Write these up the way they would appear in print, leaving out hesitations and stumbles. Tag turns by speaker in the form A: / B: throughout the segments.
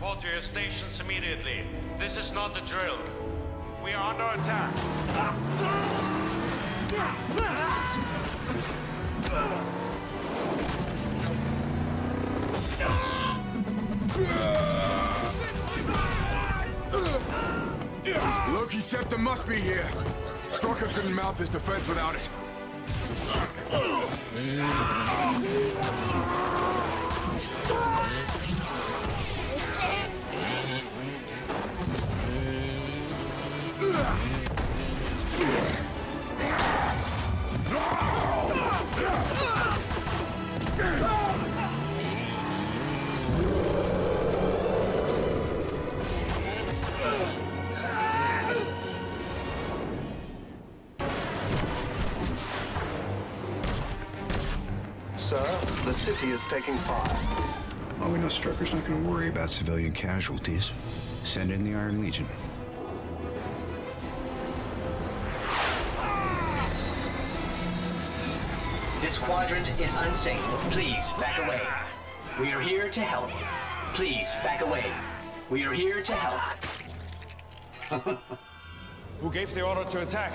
A: Report to your stations immediately. This is not a drill. We are under attack.
B: Loki's scepter must be here. Strucker couldn't mount this defense without it.
C: Sir, the city is taking fire.
D: Well, we know Strucker's not going to worry about civilian casualties. Send in the Iron Legion.
E: This quadrant is unsafe. Please, back away. We are here to help. Please, back away. We are here to help.
A: Who gave the order to attack?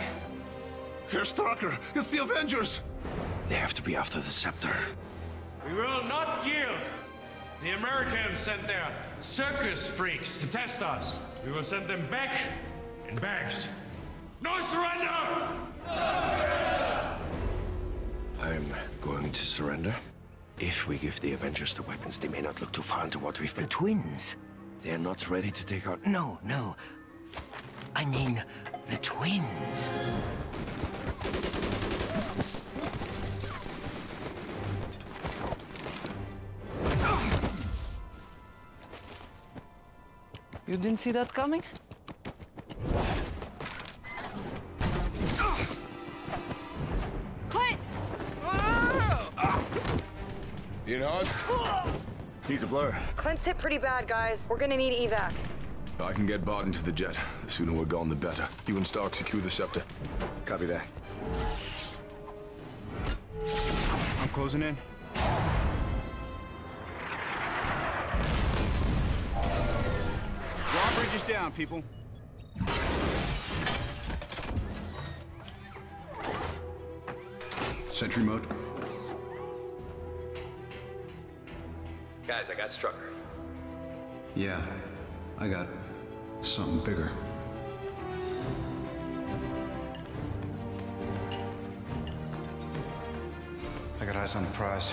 F: Herr Strucker, it's the Avengers!
D: They have to be after the scepter.
A: We will not yield. The Americans sent their circus freaks to test us. We will send them back in bags. No surrender!
G: I'm going to surrender. If we give the Avengers the weapons, they may not look too far into what we've been. Twins! They're not ready to take on... No. I mean, the twins.
H: You didn't see that coming?
I: Clint!
B: You enhanced?
F: He's a blur.
I: Clint's hit pretty bad, guys. We're gonna need evac.
B: I can get Barton to the jet. The sooner we're gone, the better. You and Stark secure the scepter.
F: Copy that.
D: I'm closing in. Drawbridge is down, people. Sentry mode.
G: Guys, I got Strucker.
D: Yeah, I got something bigger. I got eyes on the prize.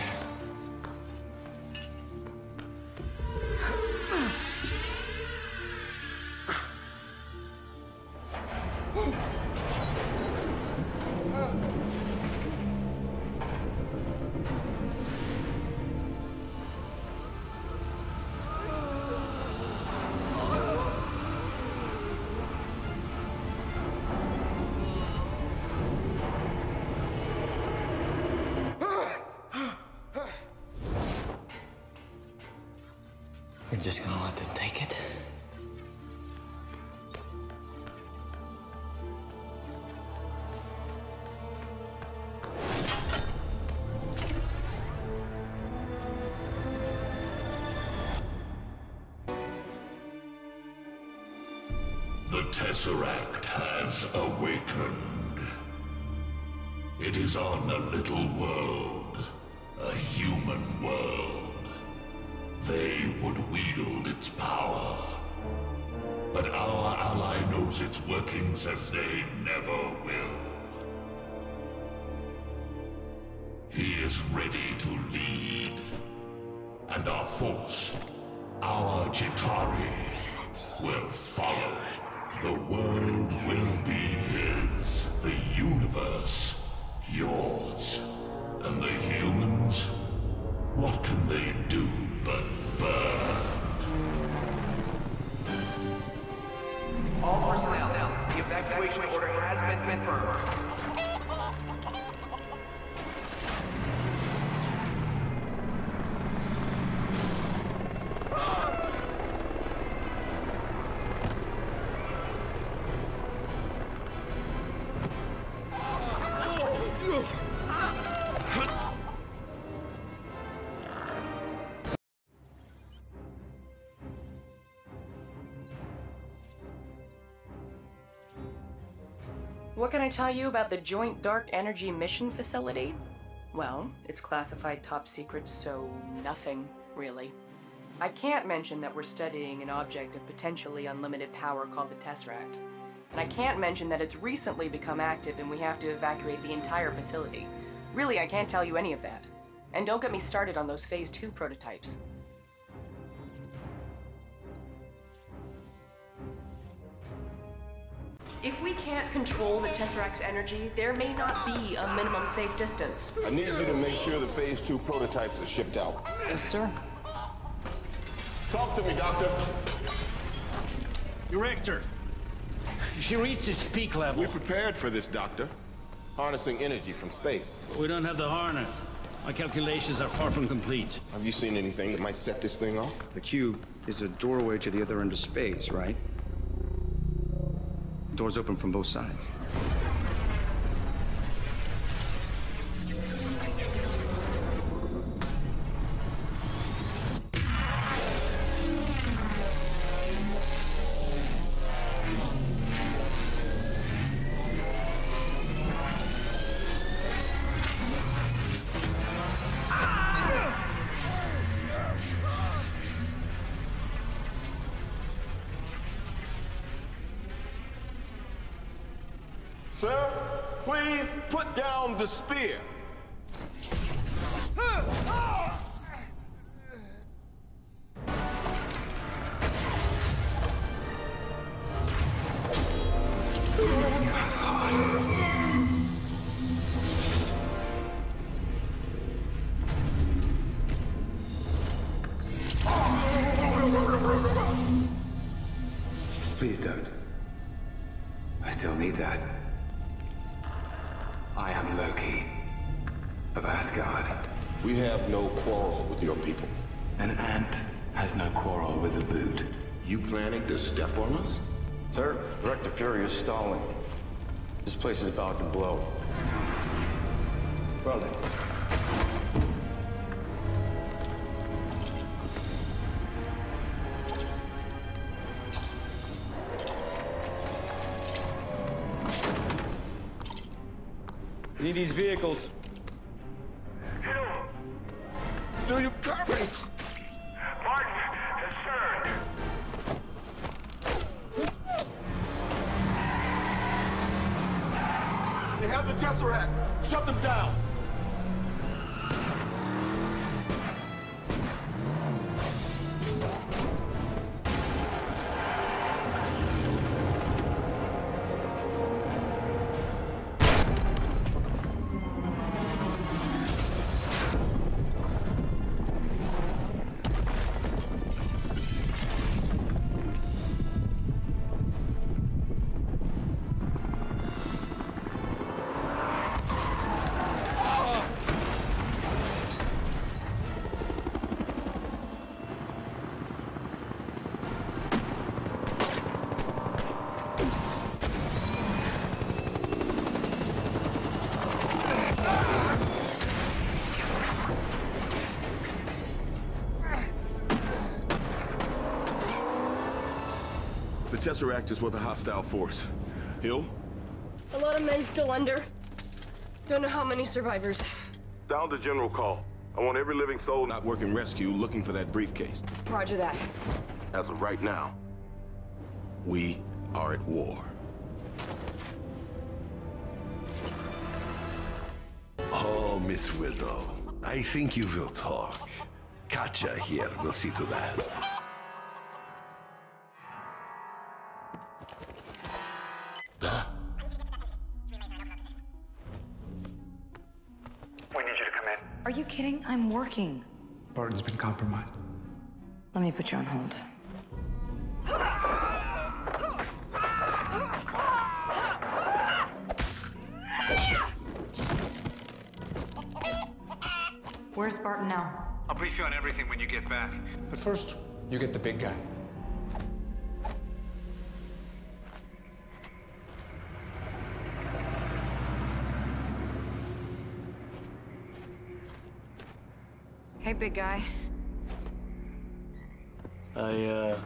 E: We're just gonna let them take it?
J: The Tesseract has awakened. It is on a little world, a human world. They would wield its power. But our ally knows its workings as they never will. He is ready to lead. And our force, our Chitauri, will follow. The world will be his. The universe, yours. And the humans? What can they do but burn?
E: All personnel, the evacuation order has been confirmed.
K: What can I tell you about the Joint Dark Energy Mission Facility? Well, it's classified top secret, so nothing, really. I can't mention that we're studying an object of potentially unlimited power called the Tesseract. And I can't mention that it's recently become active and we have to evacuate the entire facility. Really, I can't tell you any of that. And don't get me started on those Phase 2 prototypes. If we can't control the Tesseract's energy, there may not be a minimum safe distance.
L: I need you to make sure the Phase 2 prototypes are shipped out.
H: Yes, sir.
L: Talk to me, Doctor.
A: Director, she reaches peak level.
L: We prepared for this, Doctor. Harnessing energy from space.
A: But we don't have the harness. My calculations are far from complete.
L: Have you seen anything that might set this thing off?
D: The cube is a doorway to the other end of space, right? Doors open from both sides.
L: Sir, please put down the spear.
D: Please don't. I still need that. I am Loki of Asgard.
L: We have no quarrel with your people.
D: An ant has no quarrel with a boot.
L: You planning to step on us?
D: Sir, Director Fury is stalling. This place is about to blow. Well then.
F: Need these vehicles.
L: Do you copy?
J: Martin, concerned.
L: They have the Tesseract. Shut them down. The Tesseract is with a hostile force. Hill?
K: A lot of men still under. Don't know how many survivors.
L: Sound the general call. I want every living soul not working rescue looking for that briefcase.
K: Roger that.
L: As of right now, we are at war.
J: Oh, Miss Widow, I think you will talk. Katja here will see to that.
M: We need you to come in.
I: Are you kidding? I'm working.
D: Barton's been compromised.
I: Let me put you on hold. Where's Barton now?
M: I'll brief you on everything when you get back.
N: But first, you get the big guy.
I: Hey, big guy.
F: I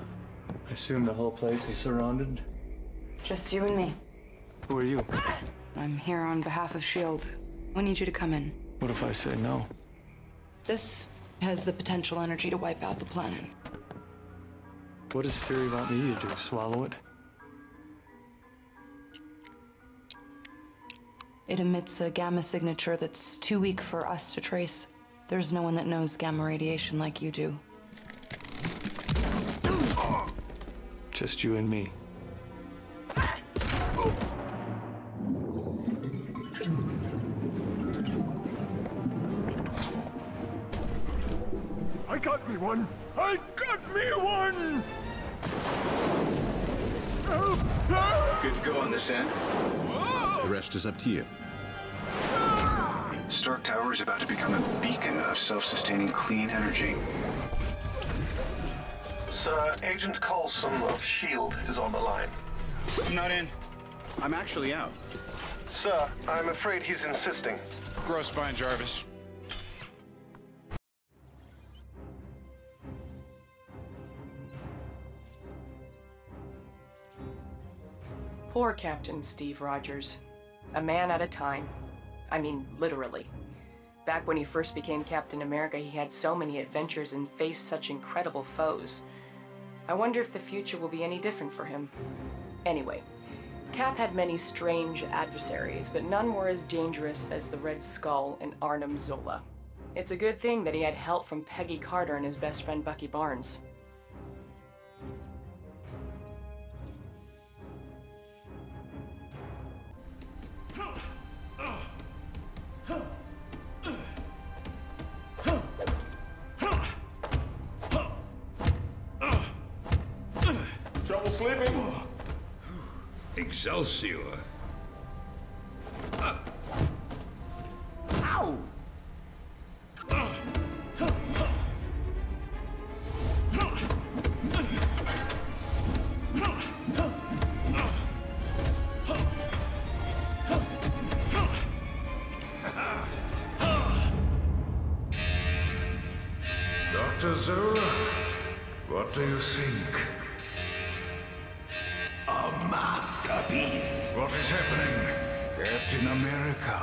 F: assume the whole place is surrounded?
I: Just you and me.
F: Who are you?
I: I'm here on behalf of S.H.I.E.L.D. We need you to come in.
F: What if I say no?
I: This has the potential energy to wipe out the planet.
F: What does Fury want me to do? Swallow it?
I: It emits a gamma signature that's too weak for us to trace. There's no one that knows gamma radiation like you do.
F: Just you and me.
A: I got me one! I got me one!
D: Good to go on this end.
O: The rest is up to you.
D: Stark Tower is about to become a beacon of self-sustaining clean energy.
C: Sir, Agent Coulson of S.H.I.E.L.D. is on the line.
D: I'm not in. I'm actually out.
C: Sir, I'm afraid he's insisting.
D: Grow spine, Jarvis.
K: Poor Captain Steve Rogers. A man at a time. I mean, literally. Back when he first became Captain America, he had so many adventures and faced such incredible foes. I wonder if the future will be any different for him. Anyway, Cap had many strange adversaries, but none were as dangerous as the Red Skull and Arnim Zola. It's a good thing that he had help from Peggy Carter and his best friend Bucky Barnes.
J: Trouble sleeping?
O: Excelsior.
J: Ow!
O: Dr. Zola, what do you think?
J: A masterpiece.
O: What is happening? Captain America.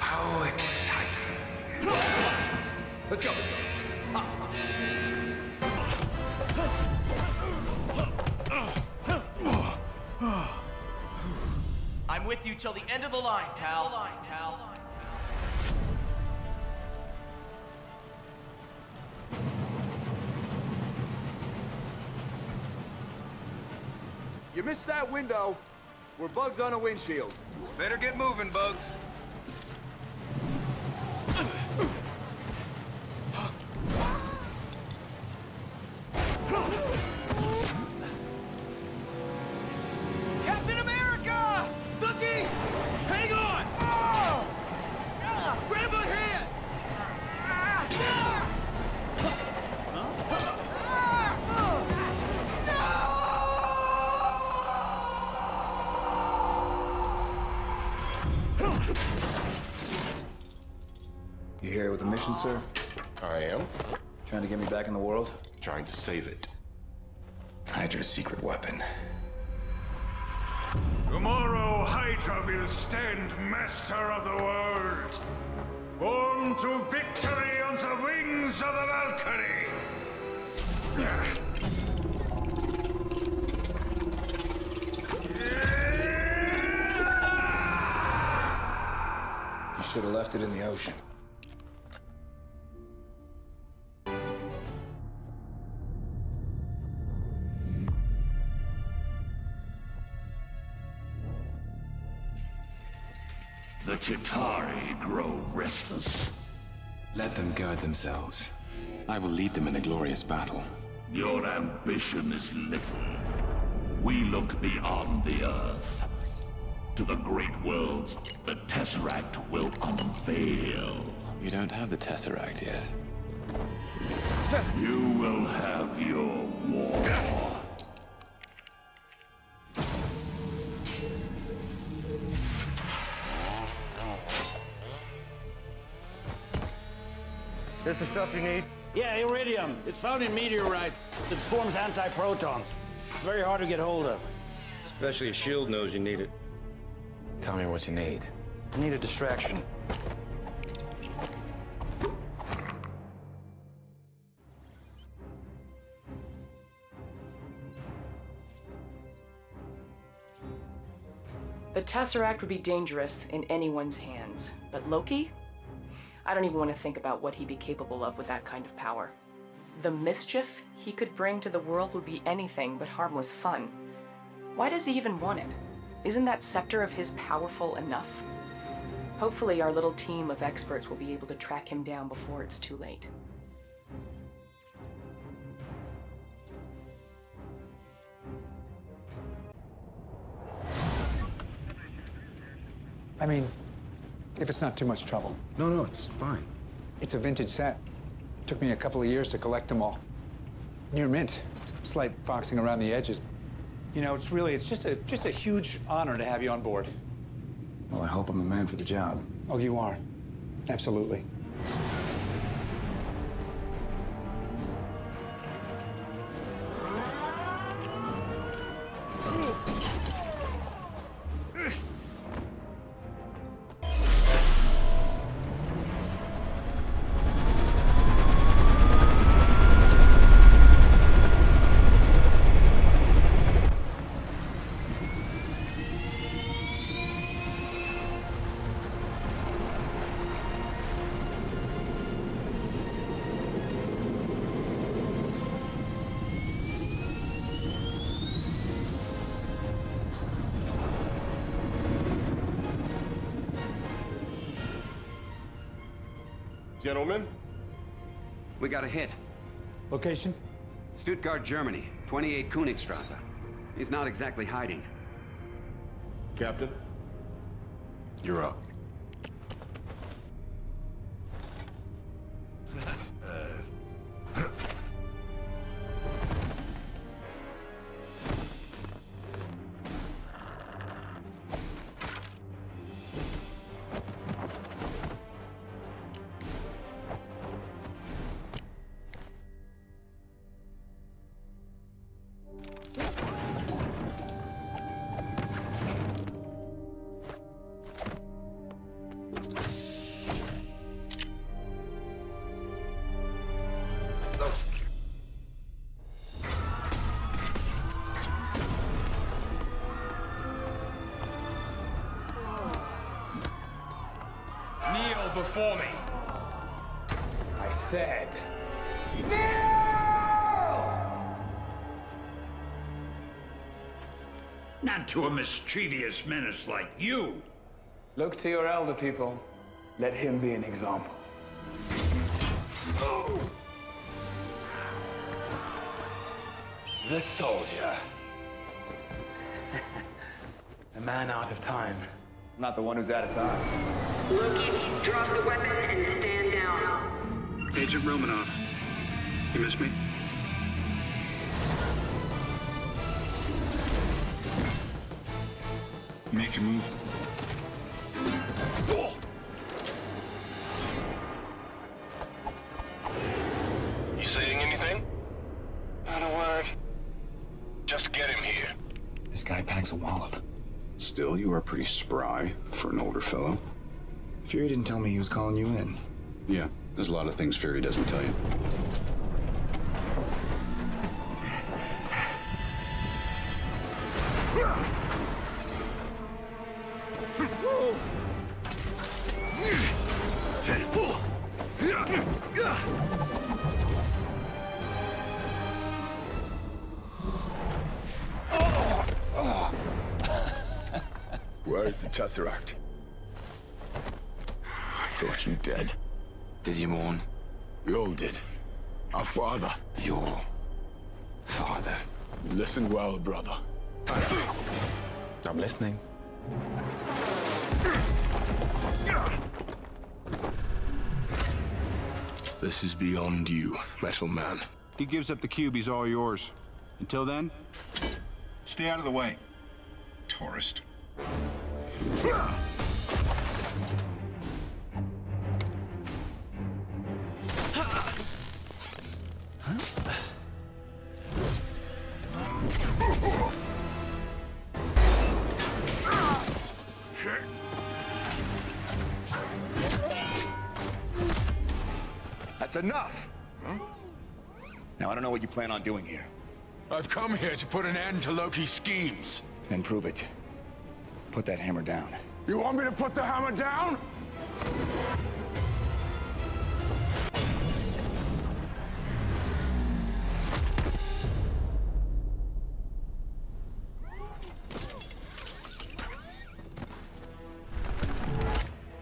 O: How exciting.
J: Let's go.
E: I'm with you till the end of the line, pal.
P: You missed that window. We're bugs on a windshield.
Q: Better get moving, Bugs.
E: Captain America!
P: Looky! Hang on! Oh! Grab my hand!
D: You here with a mission, sir?
J: I am.
D: Trying to get me back in the world?
J: Trying to save it.
D: Hydra's secret weapon.
O: Tomorrow, Hydra will stand master of the world. Born to victory on the wings of the Valkyrie.
D: You should have left it in the ocean.
O: The Chitauri grow restless.
B: Let them guide themselves. I will lead them in a glorious battle.
O: Your ambition is little. We look beyond the Earth. To the great worlds the Tesseract will unveil.
B: You don't have the Tesseract yet.
O: You will have your war.
F: This the stuff you need?
R: Yeah, iridium. It's found in meteorites. It forms antiprotons. It's very hard to get hold of.
F: Especially if S.H.I.E.L.D. knows you need it.
S: Tell me what you need.
N: I need a distraction.
K: The Tesseract would be dangerous in anyone's hands, but Loki? I don't even want to think about what he'd be capable of with that kind of power. The mischief he could bring to the world would be anything but harmless fun. Why does he even want it? Isn't that scepter of his powerful enough? Hopefully our little team of experts will be able to track him down before it's too late.
N: I mean, if it's not too much trouble.
D: No, it's fine.
N: It's a vintage set. Took me a couple of years to collect them all. Near mint. Slight foxing around the edges. You know, it's just a huge honor to have you on board.
D: Well, I hope I'm the man for the job.
N: Oh, you are. Absolutely.
L: Gentlemen?
T: We got a hit.
N: Location?
T: Stuttgart, Germany. 28 Königstrasse. He's not exactly hiding.
L: Captain? You're up.
A: Kneel before me.
S: I said...
R: Not to a mischievous menace like you.
N: Look to your elder people. Let him be an example.
S: The soldier. A man out of time.
N: Not the one who's out of time.
U: Loki, drop the weapon and stand down.
F: Agent Romanoff, you miss me?
D: Make your move.
L: You saying anything?
U: Not a word.
L: Just get him here.
D: This guy packs a wallop. Still, you are pretty spry for an older fellow. Fury didn't tell me he was calling you in. Yeah, there's a lot of things Fury doesn't tell you.
B: Where's the Tesseract? I thought you dead. Did you mourn? We all did. Our father. Your father. Listen well, brother.
S: I'm listening.
B: This is beyond you, Metal Man.
D: He gives up the cube, he's all yours. Until then, stay out of the way, tourist. That's enough! Huh? Now, I don't know what you plan on doing here.
B: I've come here to put an end to Loki's schemes.
D: Then prove it. Put that hammer down.
B: You want me to put the hammer down?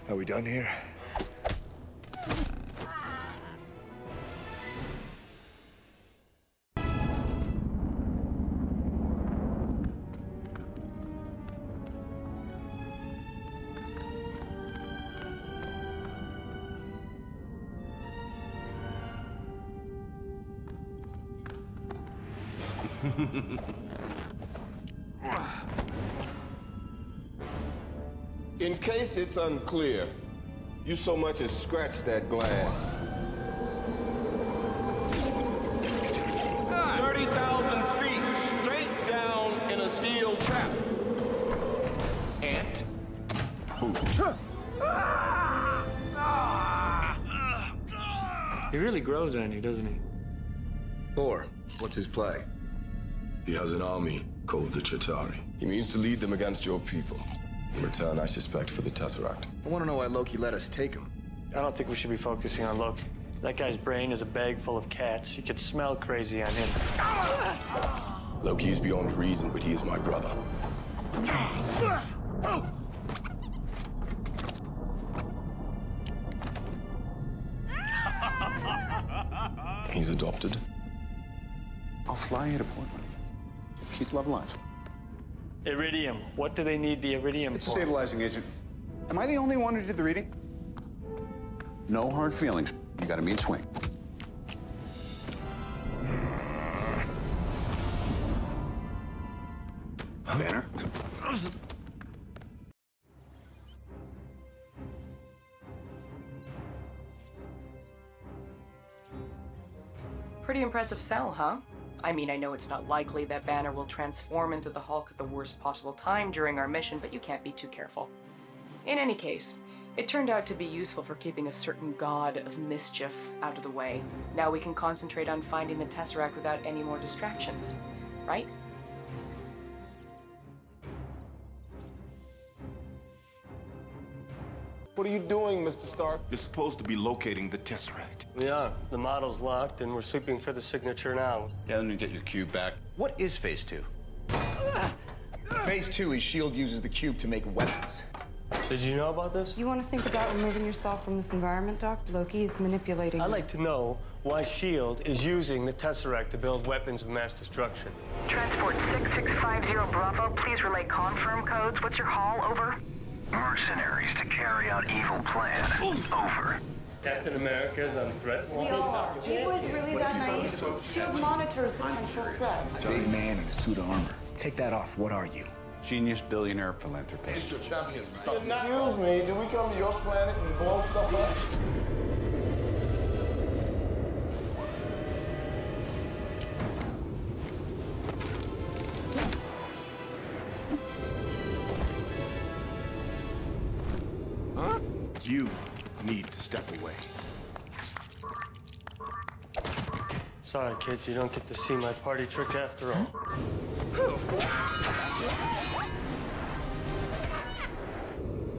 D: Are we done here?
L: In case it's unclear, you so much as scratch that glass.
A: 30,000 feet straight down in a steel trap. Ant.
F: He really grows on you, doesn't he?
D: Thor, what's his play?
B: He has an army called the Chitauri.
L: He means to lead them against your people. In return, I suspect, for the Tesseract.
D: I want to know why Loki let us take him.
F: I don't think we should be focusing on Loki. That guy's brain is a bag full of cats. You could smell crazy on him.
L: Loki is beyond reason, but he is my brother. He's adopted.
D: I'll fly you to Portland. She's love life.
F: Iridium. What do they need the iridium
D: It's
F: for?
D: a stabilizing agent. Am I the only one who did the reading? No hard feelings. You got a mean swing. Banner?
K: Pretty impressive cell, huh? I mean, I know it's not likely that Banner will transform into the Hulk at the worst possible time during our mission, but you can't be too careful. In any case, it turned out to be useful for keeping a certain god of mischief out of the way. Now we can concentrate on finding the Tesseract without any more distractions, right?
L: What are you doing, Mr. Stark?
A: You're supposed to be locating the Tesseract.
F: We are. The model's locked, and we're sweeping for the signature now.
D: Yeah, let me get your cube back.
S: What is Phase 2?
D: Phase 2 is S.H.I.E.L.D. uses the cube to make weapons.
F: Did you know about this?
I: You want to think about removing yourself from this environment, Doc? Loki is manipulating
F: I'd
I: you.
F: like to know why S.H.I.E.L.D. is using the Tesseract to build weapons of mass destruction.
U: Transport 6650 Bravo, please relay confirm codes. What's your haul? Over.
E: Mercenaries to carry out evil plan. Over.
F: Captain America's on threat
I: We
F: wall.
I: are. People is really that naive. S.H.I.E.L.D. monitors potential threats.
D: Big man in a suit of armor. Take that off. What are you? Genius, billionaire, philanthropist.
L: Excuse me, did we come to your planet and blow stuff up?
A: Huh? You need to step away.
F: Sorry, kids, you don't get to see my party trick after all.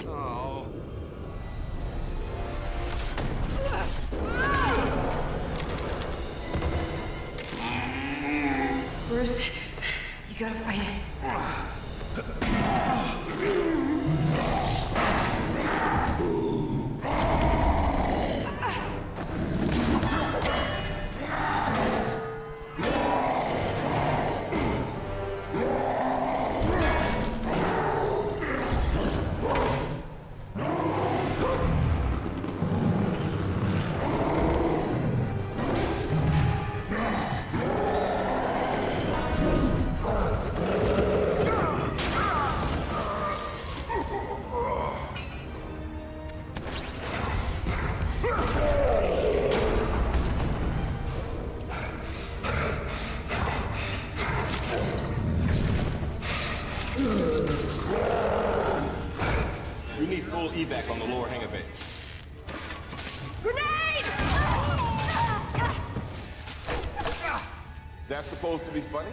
A: Oh.
I: Bruce, you gotta fight it.
L: need full evac on the lower hangar bay.
U: Grenade!
L: Is that supposed to be funny?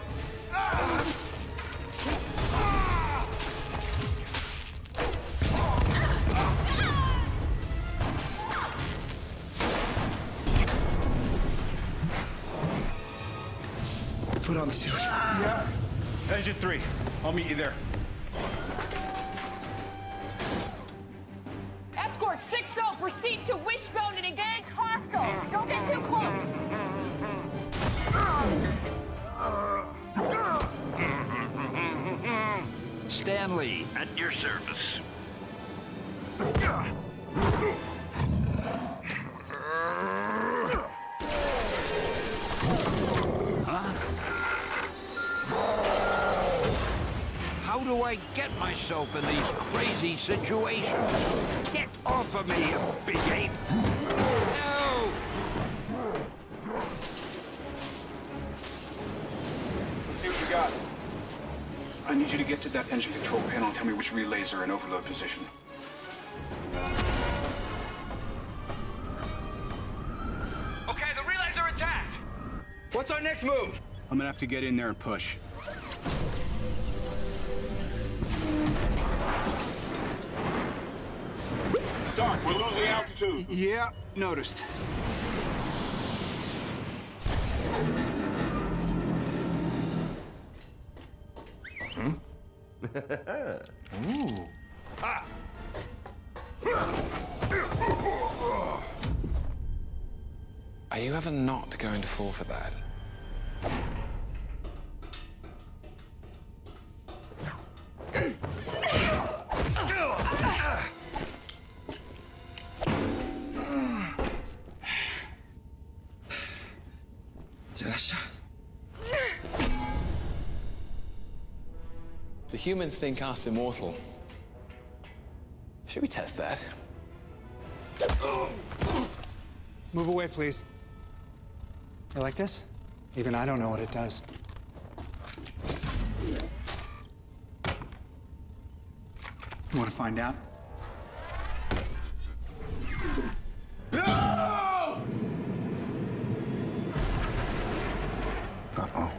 D: Put on the suit.
A: Yeah. Engine 3. I'll meet you there.
U: Escort 6-0, proceed to Wishbone and engage hostile. Don't get too close.
R: Stanley, at your service. Huh? How do I get myself in these crazy situations? Get off of me, you big ape! No!
D: Let's see what you got. I need you to get to that engine control panel and tell me which relays are in overload position.
P: Okay, the relays are attacked. What's our next move?
D: I'm gonna have to get in there and push.
L: Dark, we're losing altitude.
D: Yeah, noticed.
R: Hmm? Ooh. Ah.
S: Are you ever not going to fall for that?
D: Jess?
S: The humans think us immortal. Should we test that?
N: Move away, please. You like this? Even I don't know what it does. You want to find out?
L: No!
D: Uh-oh.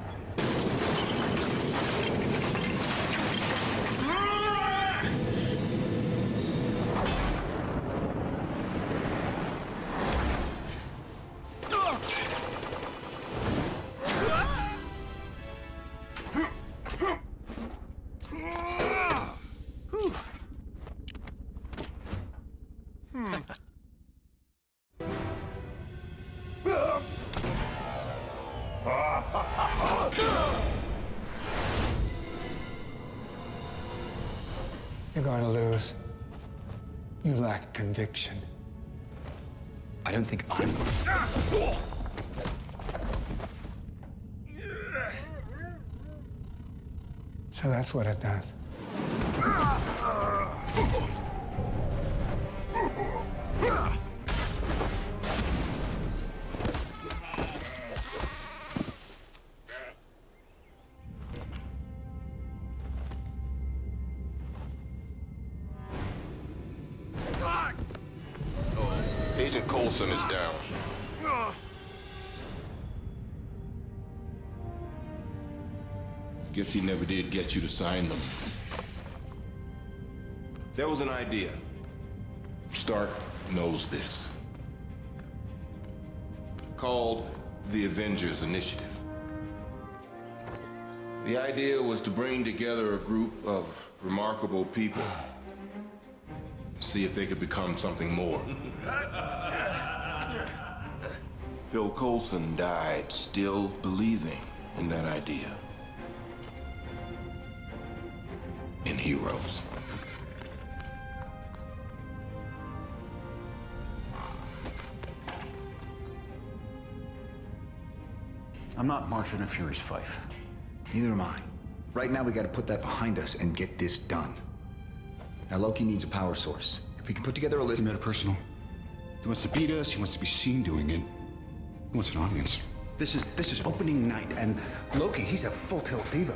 N: You're going to lose. You lack conviction.
D: I don't think I'm...
N: So that's what it does.
L: Agent Coulson is down. Guess he never did get you to sign them. There was an idea. Stark knows this. Called the Avengers Initiative. The idea was to bring together a group of remarkable people. See if they could become something more. Phil Coulson died still believing in that idea. In heroes.
D: I'm not marching to Fury's Fife.
G: Neither am I. Right now, we gotta put that behind us and get this done. Now, Loki needs a power source. If we can put together a list...
D: Metapersonal. He wants to beat us, he wants to be seen doing it. He wants an audience.
G: This is opening night, and Loki, he's a full-tilt diva.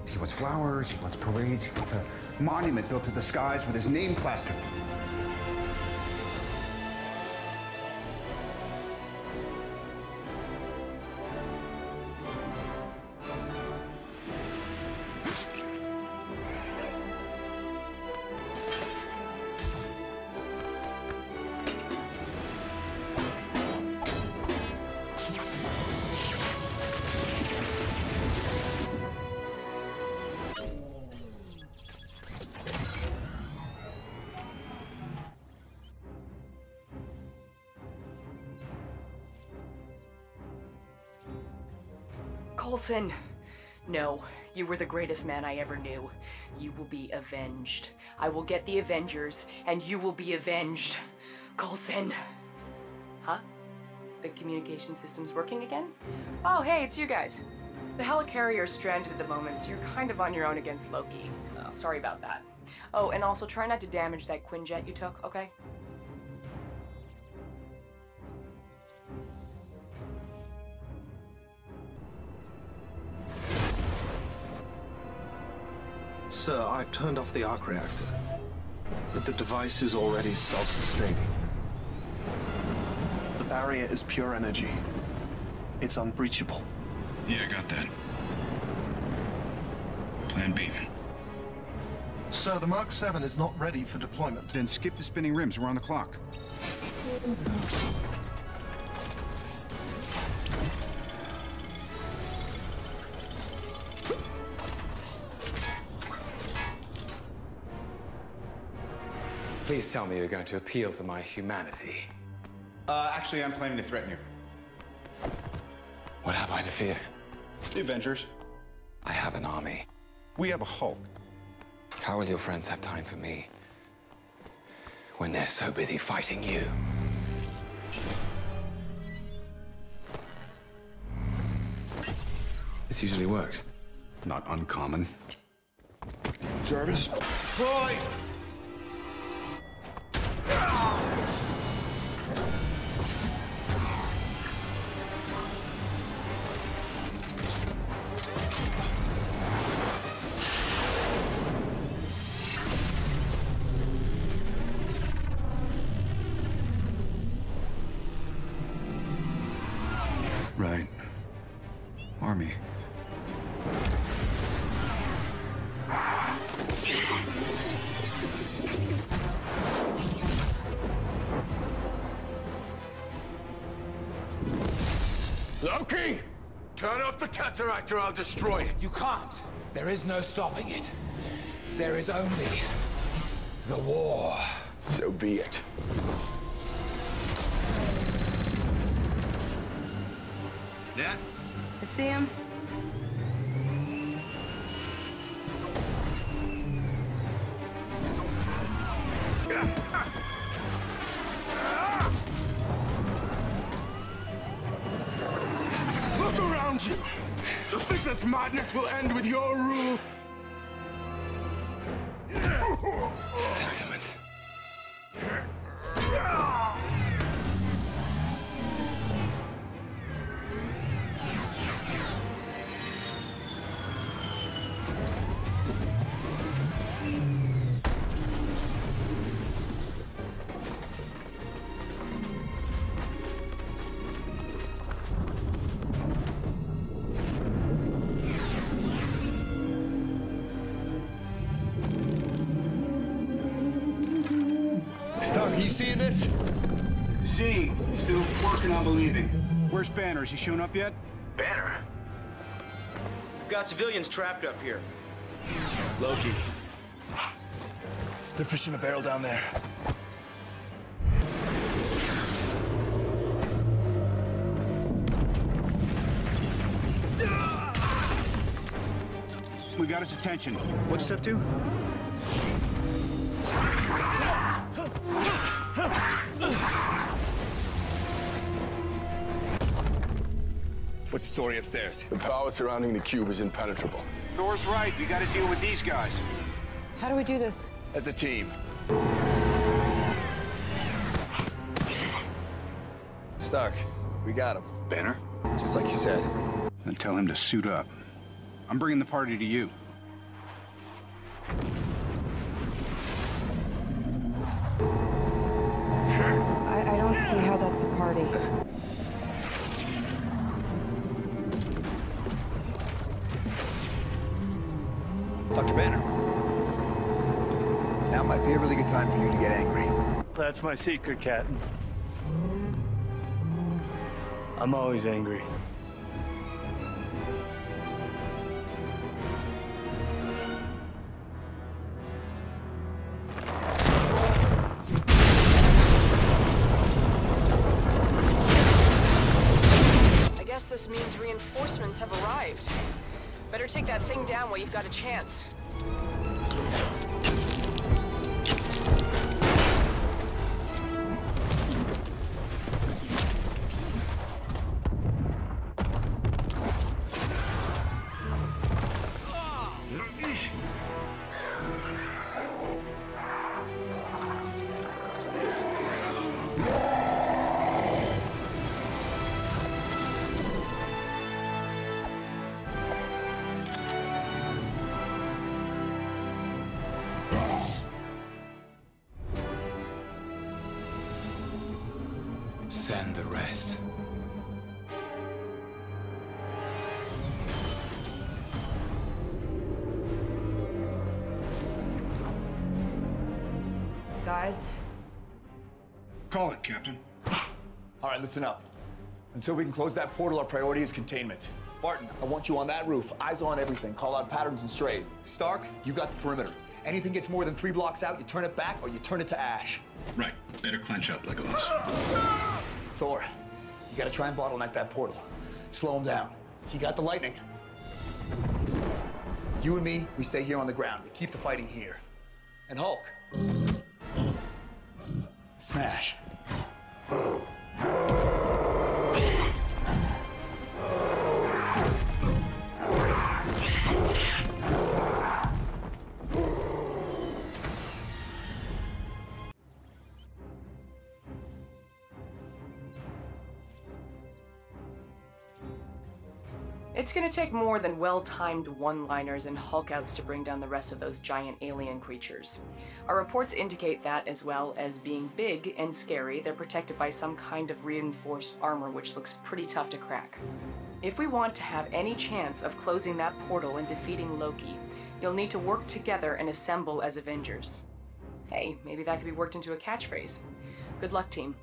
G: He wants flowers, he wants parades, he wants a monument built to the skies with his name plastered.
K: Coulson! No, you were the greatest man I ever knew. You will be avenged. I will get the Avengers, and you will be avenged. Coulson! Huh? The communication system's working again? Oh, hey, it's you guys. The helicarrier is stranded at the moment, so you're kind of on your own against Loki. Sorry about that. Oh, and also try not to damage that Quinjet you took, okay?
H: Sir, I've turned off the arc reactor, but the device is already self-sustaining. The barrier is pure energy. It's unbreachable.
D: Yeah, I got that. Plan B.
H: Sir, the Mark 7 is not ready for deployment.
D: Then skip the spinning rims. We're on the clock.
V: Please tell me you're going to appeal to my humanity.
D: Actually, I'm planning to threaten you.
S: What have I to fear?
D: The Avengers.
S: I have an army.
D: We have a Hulk.
S: How will your friends have time for me when they're so busy fighting you? This usually works.
D: Not uncommon.
B: Jarvis?
P: Troy!
D: Right. Army.
B: Loki! Turn off the Tesseract or I'll destroy it.
W: You can't. There is no stopping it. There is only the war.
B: So be it.
P: Dad?
I: I see him.
B: Look around you! You think this madness will end with your rule?
S: Sentiment.
D: Stark, you seeing this?
X: See, still working on believing.
D: Where's Banner? Is he shown up yet?
P: Banner?
Y: We've got civilians trapped up here.
W: Loki. They're fishing a barrel down there.
D: We got his attention. What's step 2?
B: What's the story upstairs? The power surrounding the cube is impenetrable.
D: Thor's right. We got to deal with these guys.
I: How do we do this?
B: As a team.
W: Stark, we got him.
D: Banner?
W: Just like you said.
D: Then tell him to suit up. I'm bringing the party to you.
I: I don't see how that's a party.
G: Dr. Banner. Now might be a really good time for you to get angry.
F: That's my secret, Captain. I'm always angry.
K: I guess this means reinforcements have arrived. Better take that thing down while you've got a chance.
S: Send the rest.
I: Guys?
D: Call it, Captain.
G: All right, listen up. Until we can close that portal, our priority is containment. Barton, I want you on that roof. Eyes on everything. Call out patterns and strays. Stark, you got the perimeter. Anything gets more than 3 blocks out, you turn it back or you turn it to ash.
D: Right. Better clench up, Legolas.
G: Thor, you gotta try and bottleneck that portal. Slow him down. You got the lightning. You and me, we stay here on the ground. We keep the fighting here. And Hulk. Smash.
K: It's gonna take more than well-timed one-liners and Hulk-outs to bring down the rest of those giant alien creatures. Our reports indicate that, as well as being big and scary, they're protected by some kind of reinforced armor which looks pretty tough to crack. If we want to have any chance of closing that portal and defeating Loki, you'll need to work together and assemble as Avengers. Hey, maybe that could be worked into a catchphrase. Good luck, team.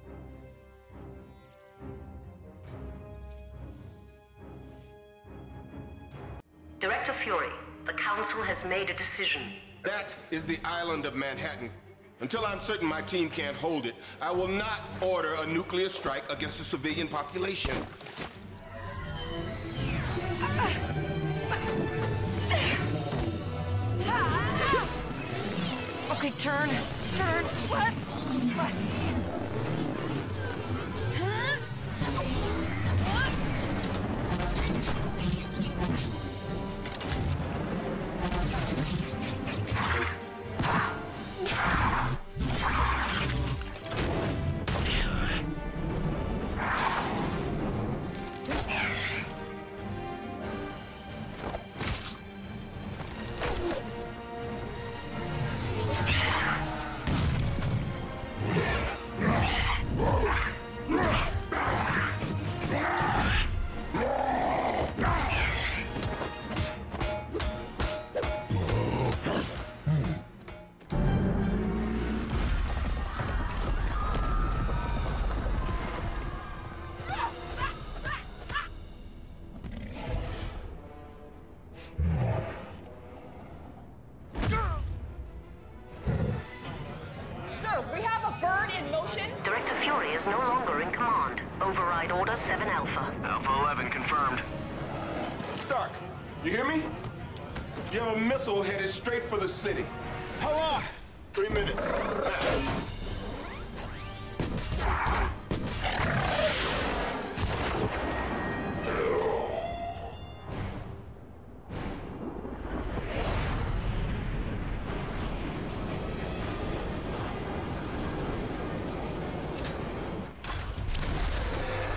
C: Director Fury, the Council has made a decision.
L: That is the island of Manhattan. Until I'm certain my team can't hold it, I will not order a nuclear strike against the civilian population.
K: Okay, turn, left.
C: Director Fury is no longer in command. Override Order 7 Alpha.
Y: Alpha 11 confirmed.
L: Stark, you hear me? You have a missile headed straight for the city. How long? 3 minutes.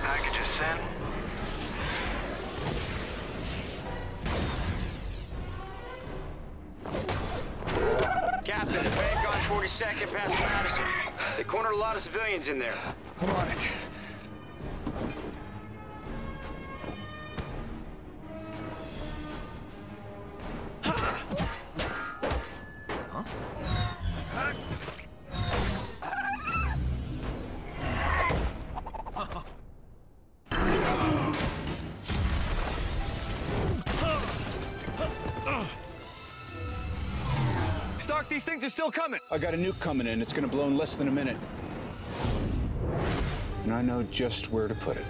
Y: Package is sent. Captain, the Bacon 46 second past Madison. They cornered a lot of civilians in there.
G: I'm on it.
P: Stark, these things are still coming.
D: I got a nuke coming in. It's gonna blow in less than a minute. And I know just where to put it.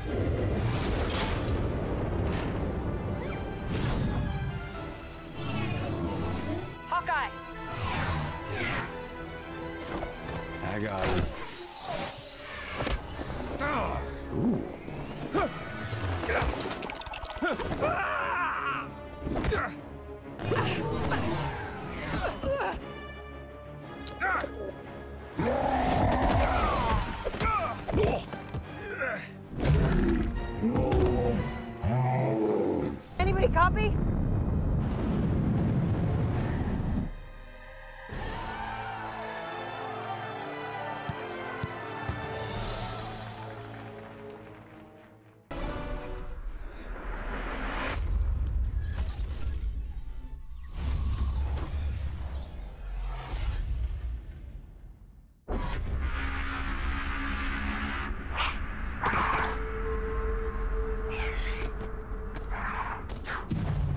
I: Hawkeye!
D: I got it. Ooh.
I: Anybody copy?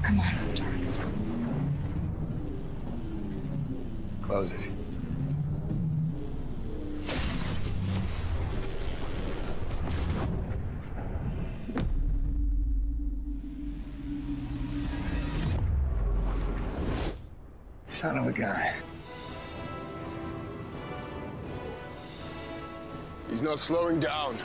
I: Come on, Stark.
D: Close it. Son of a gun.
L: He's not slowing down.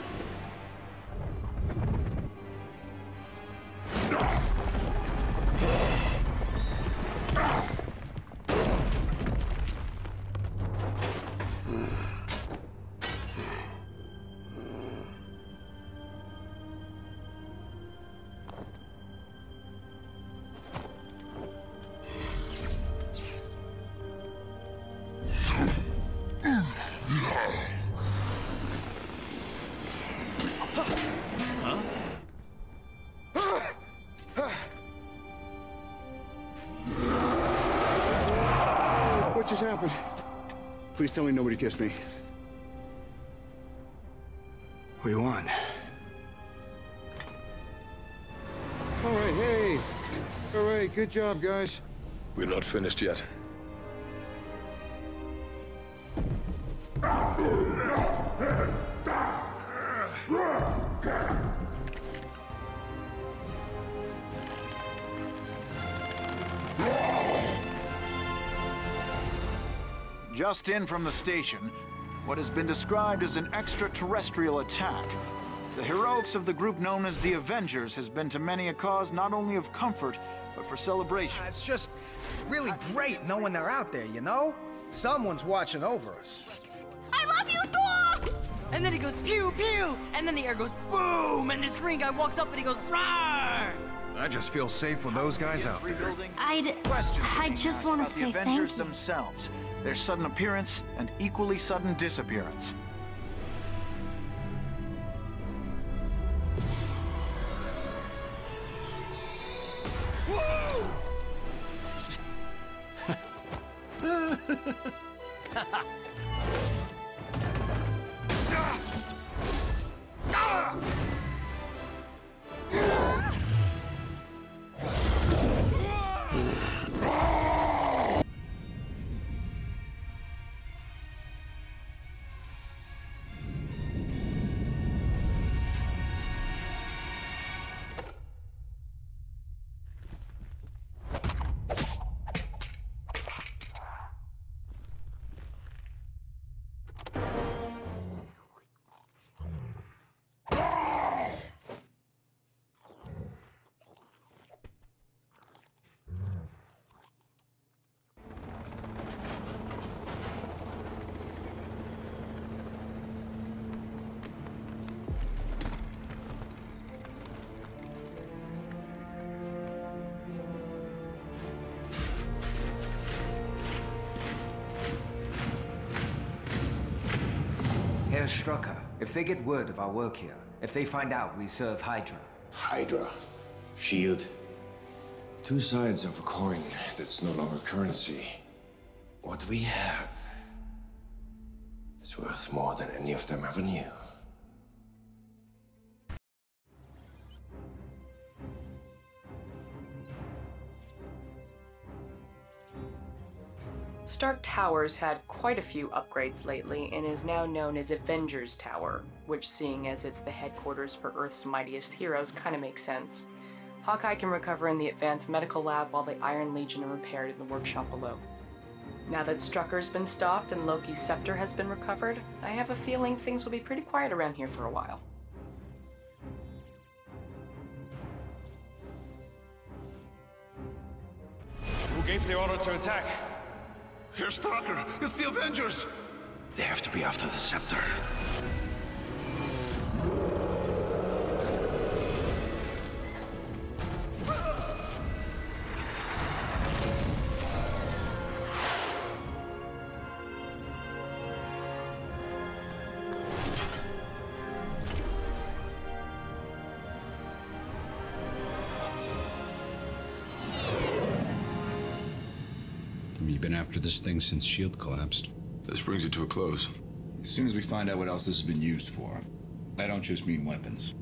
D: What just happened? Please tell me nobody kissed me. We won. All right, hey. All right, good job, guys.
L: We're not finished yet.
J: Just in from the station, what has been described as an extraterrestrial attack. The heroics of the group known as the Avengers has been to many a cause not only of comfort, but for celebration.
M: It's just really great knowing they're out there, you know? Someone's watching over us.
I: I love you, Thor! And then he goes pew pew, and then the air goes boom, and this green guy walks up and he goes roar!
J: I just feel safe with those guys out there.
O: I just want to say
J: the Avengers
O: thank you.
J: themselves, their sudden appearance and equally sudden disappearance.
A: Herr Strucker, if they get word of our work here, if they find out we serve Hydra...
L: Hydra. Shield.
S: Two sides of a coin that's no longer currency. What we have is worth more than any of them ever knew.
K: Stark Tower's had quite a few upgrades lately and is now known as Avengers Tower, which, seeing as it's the headquarters for Earth's mightiest heroes, kind of makes sense. Hawkeye can recover in the advanced medical lab while the Iron Legion are repaired in the workshop below. Now that Strucker's been stopped and Loki's scepter has been recovered, I have a feeling things will be pretty quiet around here for a while.
P: Who gave the order to attack?
L: Herr Strucker, it's the Avengers! They have to be after the scepter.
D: You've been after this thing since S.H.I.E.L.D. collapsed.
B: This brings it to a close.
D: As soon as we find out what else this has been used for, I don't just mean weapons.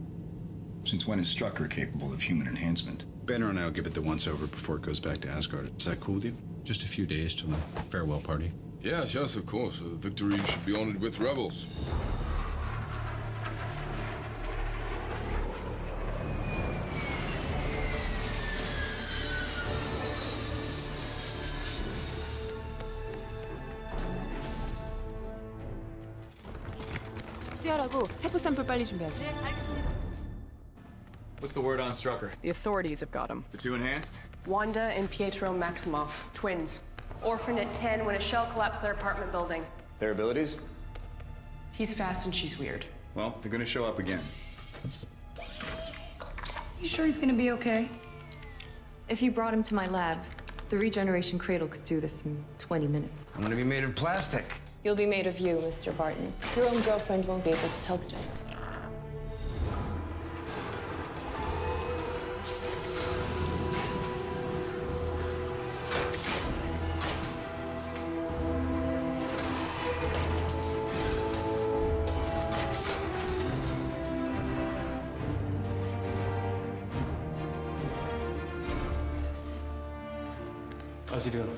D: Since when is Strucker capable of human enhancement? Banner and I will give it the once-over before it goes back to Asgard. Is that cool with you? Just a few days till the farewell party.
B: Yes, of course. Victory should be honored with rebels.
E: CR하고 세포 샘플 빨리 준비하세요.
Q: What's the word on Strucker?
K: The authorities have got him.
Q: The two enhanced?
T: Wanda and Pietro Maximoff, twins. Orphaned at 10 when a shell collapsed their apartment building.
D: Their abilities?
T: He's fast and she's weird.
D: Well, they're gonna show up again.
E: You sure he's gonna be okay?
U: If you brought him to my lab, the regeneration cradle could do this in 20 minutes.
M: I'm gonna be made of plastic.
U: You'll be made of you, Mr. Barton. Your own girlfriend won't be able to tell the difference.
F: How's he doing?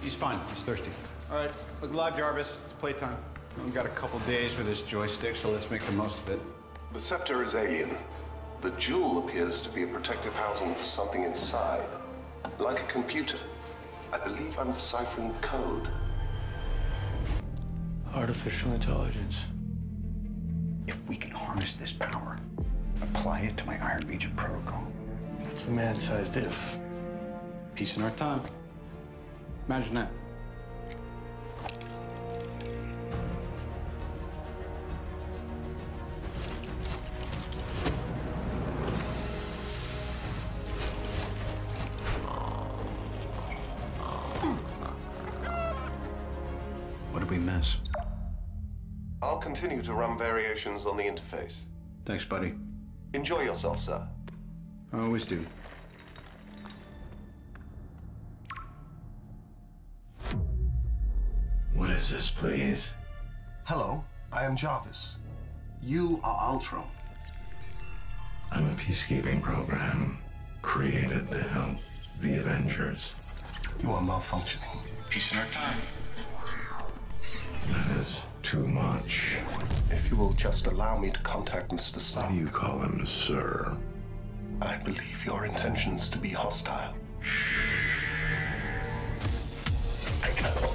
D: He's fine. He's thirsty. All right, look alive, Jarvis. It's playtime. We've got a couple days with this joystick, so let's make the most of it.
L: The scepter is alien. The jewel appears to be a protective housing for something inside. Like a computer. I believe I'm deciphering code.
F: Artificial intelligence.
D: If we can harness this power, apply it to my Iron Legion protocol.
F: That's a man-sized if.
D: Peace in our time. Imagine that. What did we miss?
L: I'll continue to run variations on the interface.
D: Thanks, buddy.
L: Enjoy yourself, sir.
D: I always do.
L: What is this, please? Hello, I am Jarvis. You are Ultron. I'm a peacekeeping program created to help the Avengers. You are malfunctioning. Peace in our time. That is too much. If you will just allow me to contact Mr. Stark. You call him Sir. I believe your intentions to be hostile. I know.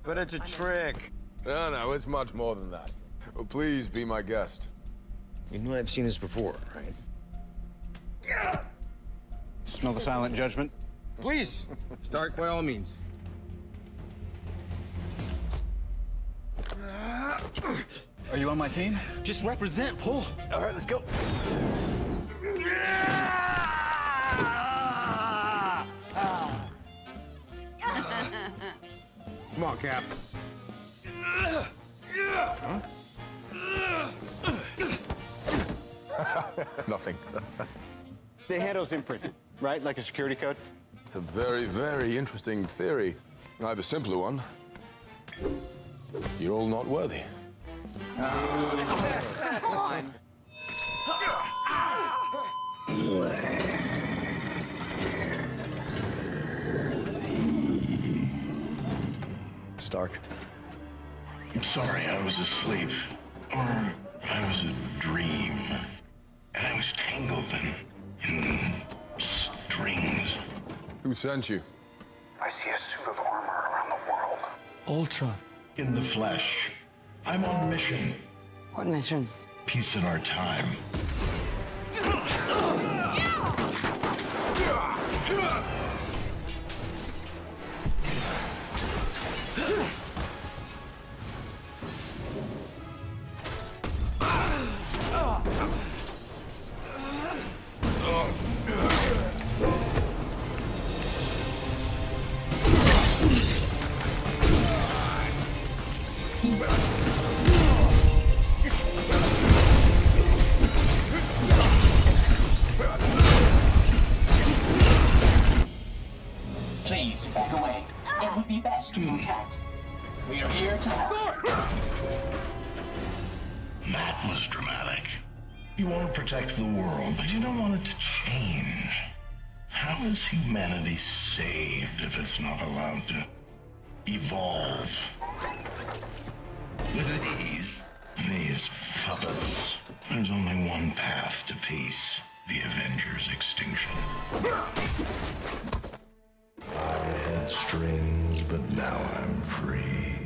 Z: But it's a trick.
B: No, it's much more than that. Well, please be my guest.
Z: You know I've seen this before, right?
D: Smell the silent judgment?
Z: Please, Stark, by all means.
D: Are you on my team?
H: Just represent, pull.
D: All right, let's go. Come on, Cap. Huh?
B: Nothing.
Z: The handle's imprinted, right? Like a security code?
B: It's a very, very interesting theory. I have a simpler one. You're all not worthy.
U: Come on.
B: Stark.
N: I'm sorry, I was asleep. Or I was a dream. And I was tangled in strings.
B: Who sent you?
L: I see a suit of armor around the world.
N: Ultron. In the flesh. I'm on a mission.
U: What mission?
N: Peace in our time.
Q: Please, back away. It would be best to protect. We are here to help.
N: That was dramatic. You want to protect the world, but you don't want it to change. How is humanity saved if it's not allowed to evolve? These puppets. There's only one path to peace. The Avengers' extinction. I had strings, but now I'm free.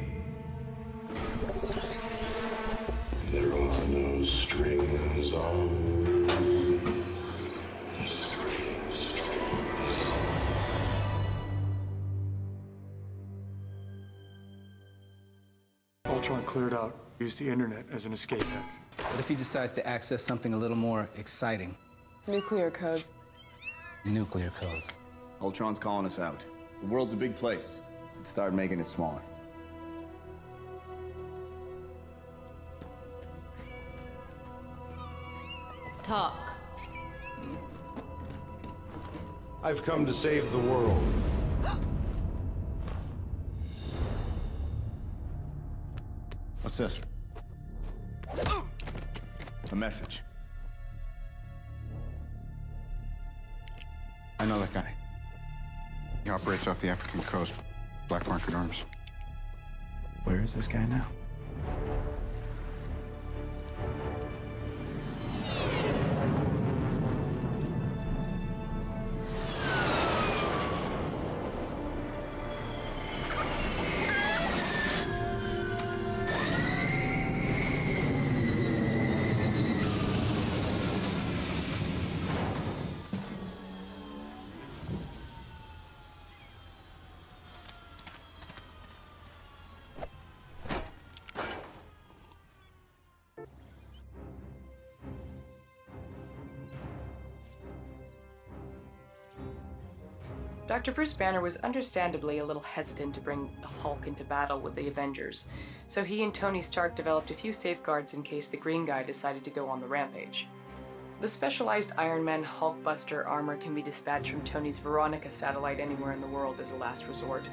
N: There are no strings on.
F: Ultron cleared out, used the internet as an escape hatch.
M: What if he decides to access something a little more exciting?
T: Nuclear codes.
M: Nuclear codes.
G: Ultron's calling us out. The world's a big place. Let's start making it smaller.
T: Talk.
L: I've come to save the world.
G: What's this? A message.
D: I know that guy. He operates off the African coast. Black market arms. Where is this guy now?
K: Dr. Bruce Banner was understandably a little hesitant to bring the Hulk into battle with the Avengers, so he and Tony Stark developed a few safeguards in case the Green Guy decided to go on the rampage. The specialized Iron Man Hulkbuster armor can be dispatched from Tony's Veronica satellite anywhere in the world as a last resort.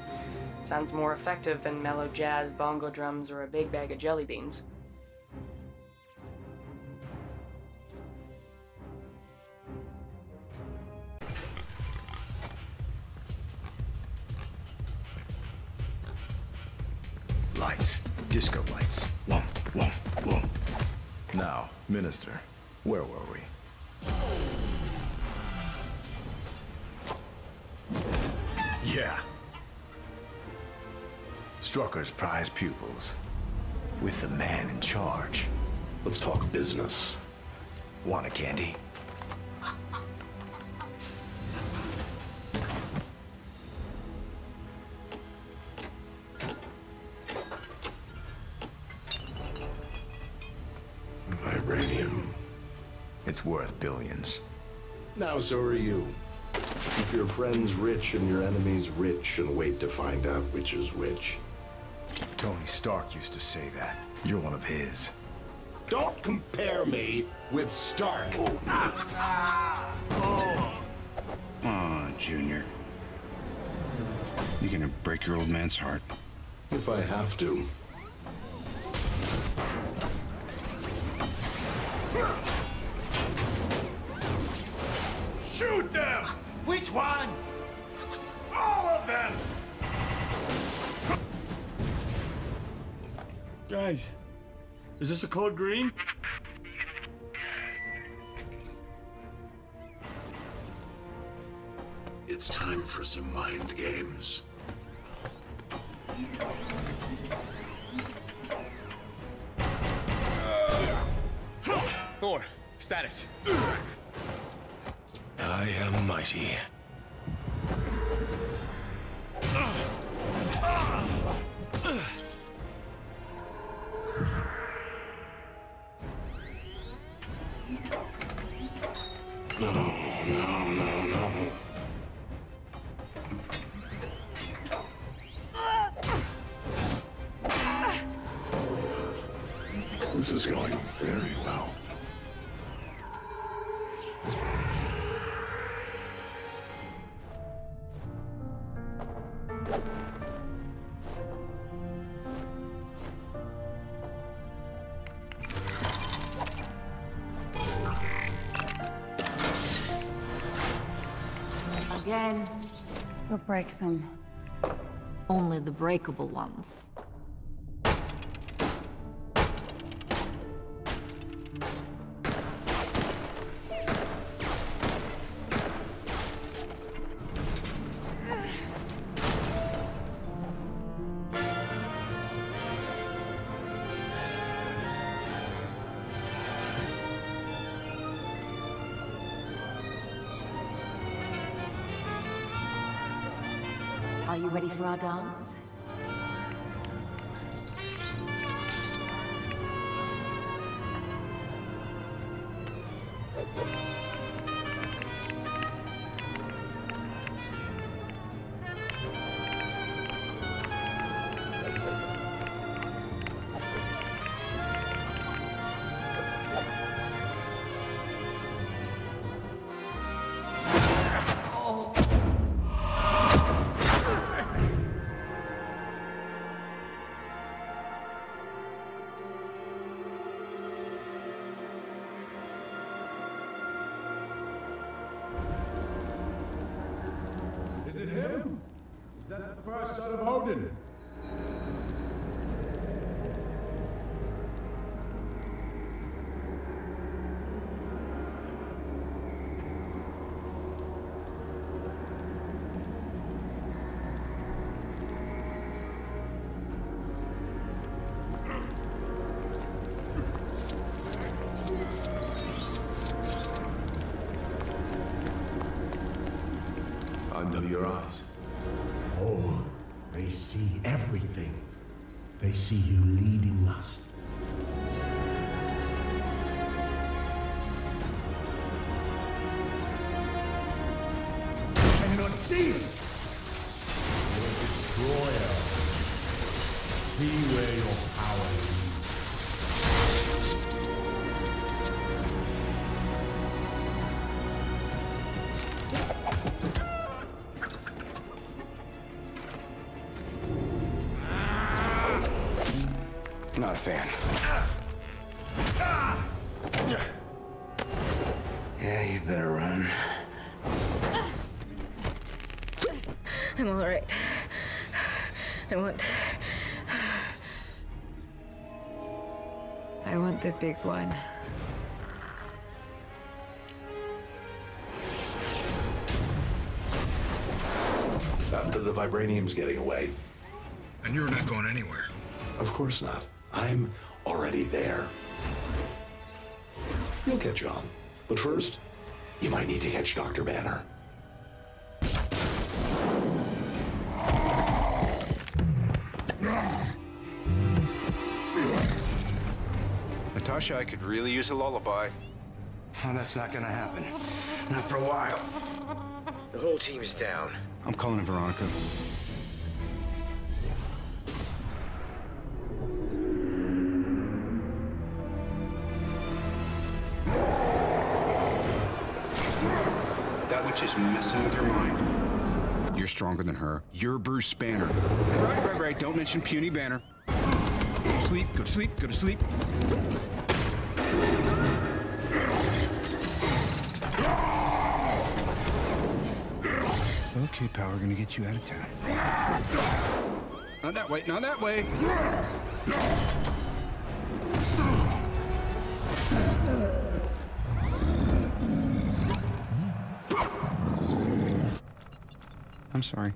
K: Sounds more effective than mellow jazz, bongo drums, or a big bag of jelly beans.
B: Lights. Disco lights. Whoa, whoa, whoa. Now, Minister, where were we? Yeah. Strucker's prized pupils. With the man in charge.
N: Let's talk business.
B: Want a candy? It's worth billions.
L: Now so are you. Keep your friends rich and your enemies rich and wait to find out which is which.
B: Tony Stark used to say that. You're one of his.
L: Don't compare me with Stark.
D: Aw, Junior. You're gonna break your old man's heart.
L: If I have to.
P: Shoot them! Which ones? All of them!
F: Guys, is this a code green?
L: It's time for some mind games.
P: Thor, status.
L: I am mighty. No. This is going very well.
C: Again.
E: We'll break them.
C: Only the breakable ones. Are you ready for our dance?
H: Is it him? Is that the first son of Odin?
L: Under your eyes.
H: Oh, they see everything. They see you leading us. Can you not see it? You're a destroyer. See where your power leads.
D: Not a fan. Yeah, you better run.
U: I'm all right. I want the big one.
L: After the vibranium's getting away.
D: And you're not going anywhere.
L: Of course not. I'm already there. You'll catch on. But first, you might need to catch Dr. Banner.
D: Natasha, I could really use a lullaby.
Z: Oh, that's not gonna happen. Not for a while.
I: The whole team's down.
D: I'm calling it Veronica. That witch is messing with your mind. You're stronger than her. You're Bruce Banner. Right. Don't mention puny Banner. Go to sleep, go to sleep, go to sleep. Okay, pal, we're gonna get you out of town. Not that way, not that way. I'm sorry.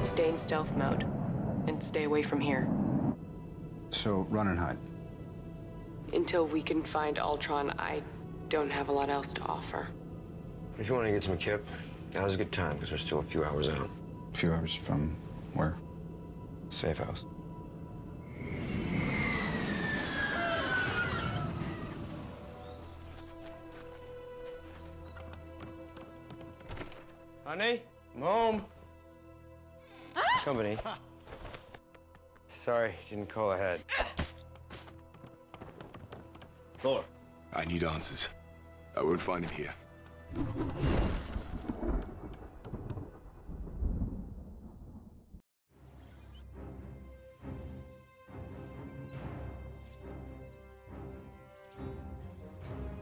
T: Stay in stealth mode, and stay away from here.
D: So, run and hide.
T: Until we can find Ultron, I don't have a lot else to offer.
I: If you want to get some kip, now's a good time, because we're still a few hours out.
D: A few hours from where?
I: Safe house.
Z: Honey, I'm home.
I: Company. Sorry, didn't call ahead.
B: Thor. I need answers. I won't find him here.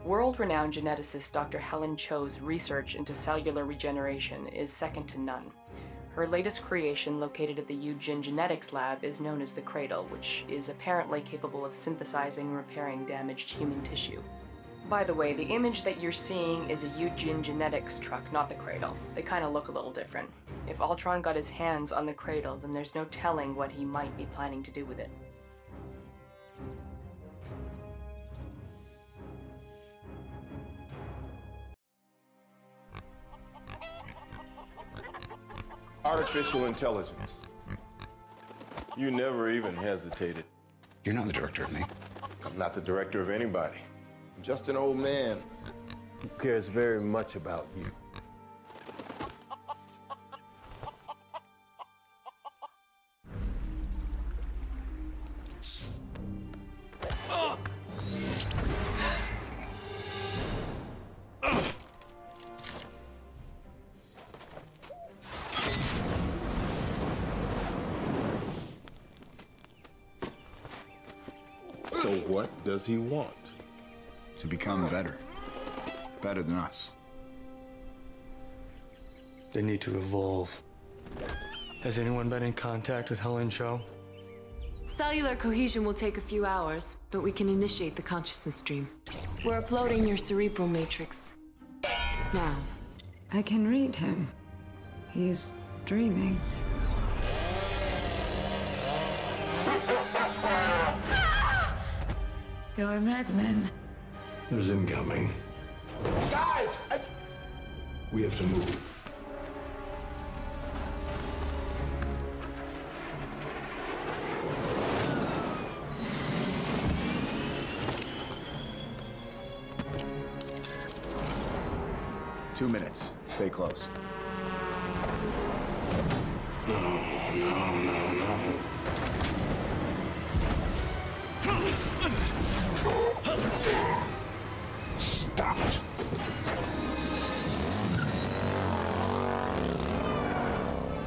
K: World-renowned geneticist Dr. Helen Cho's research into cellular regeneration is second to none. Her latest creation, located at the Eugene Genetics Lab, is known as the Cradle, which is apparently capable of synthesizing and repairing damaged human tissue. By the way, the image that you're seeing is a Eugene Genetics truck, not the Cradle. They kind of look a little different. If Ultron got his hands on the Cradle, then there's no telling what he might be planning to do with it.
R: Artificial intelligence. You never even hesitated.
D: You're not the director of me.
R: I'm not the director of anybody. I'm just an old man who cares very much about you. So what does he want?
D: To become better. Better than us.
F: They need to evolve. Has anyone been in contact with Helen Cho?
U: Cellular cohesion will take a few hours, but we can initiate the consciousness stream. We're uploading your cerebral matrix. Now.
E: I can read him. He's dreaming. You're a madman.
N: There's incoming.
R: Guys!
N: We have to move.
D: Two minutes. Stay close.
N: No.
R: Stop it.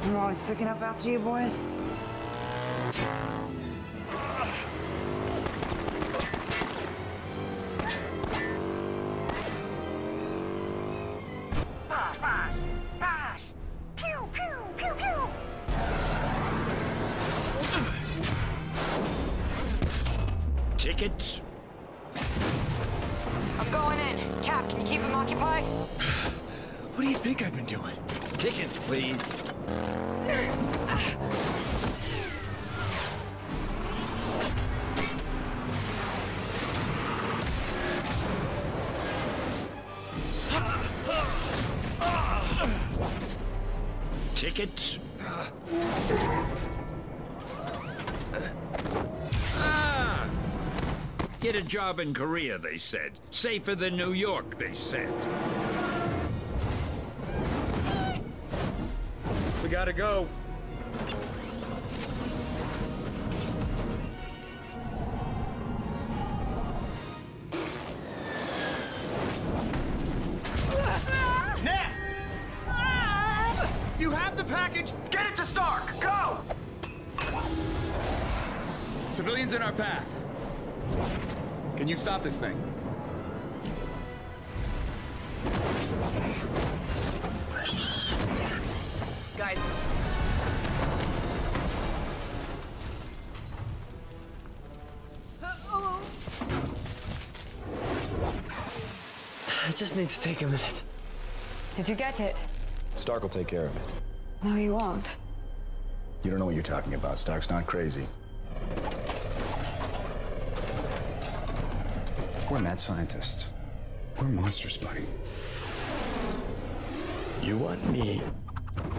E: I'm always picking up after you boys.
V: Bosh! Pew, pew, pew, pew!
J: Tickets?
O: I'm going in. Cap, can you keep him occupied?
B: What do you think I've been doing?
J: Tickets, please. Tickets? Get a job in Korea, they said. Safer than New York, they said.
Z: We gotta go.
P: Now! You have the package! Get it to Stark! Go!
G: Civilians in our path. Can you stop this thing?
O: Guys.
V: I just need to take a minute.
E: Did you get it?
B: Stark will take care of it.
E: No, he won't.
B: You don't know what you're talking about. Stark's not crazy. We're mad scientists. We're monsters, buddy.
W: You want me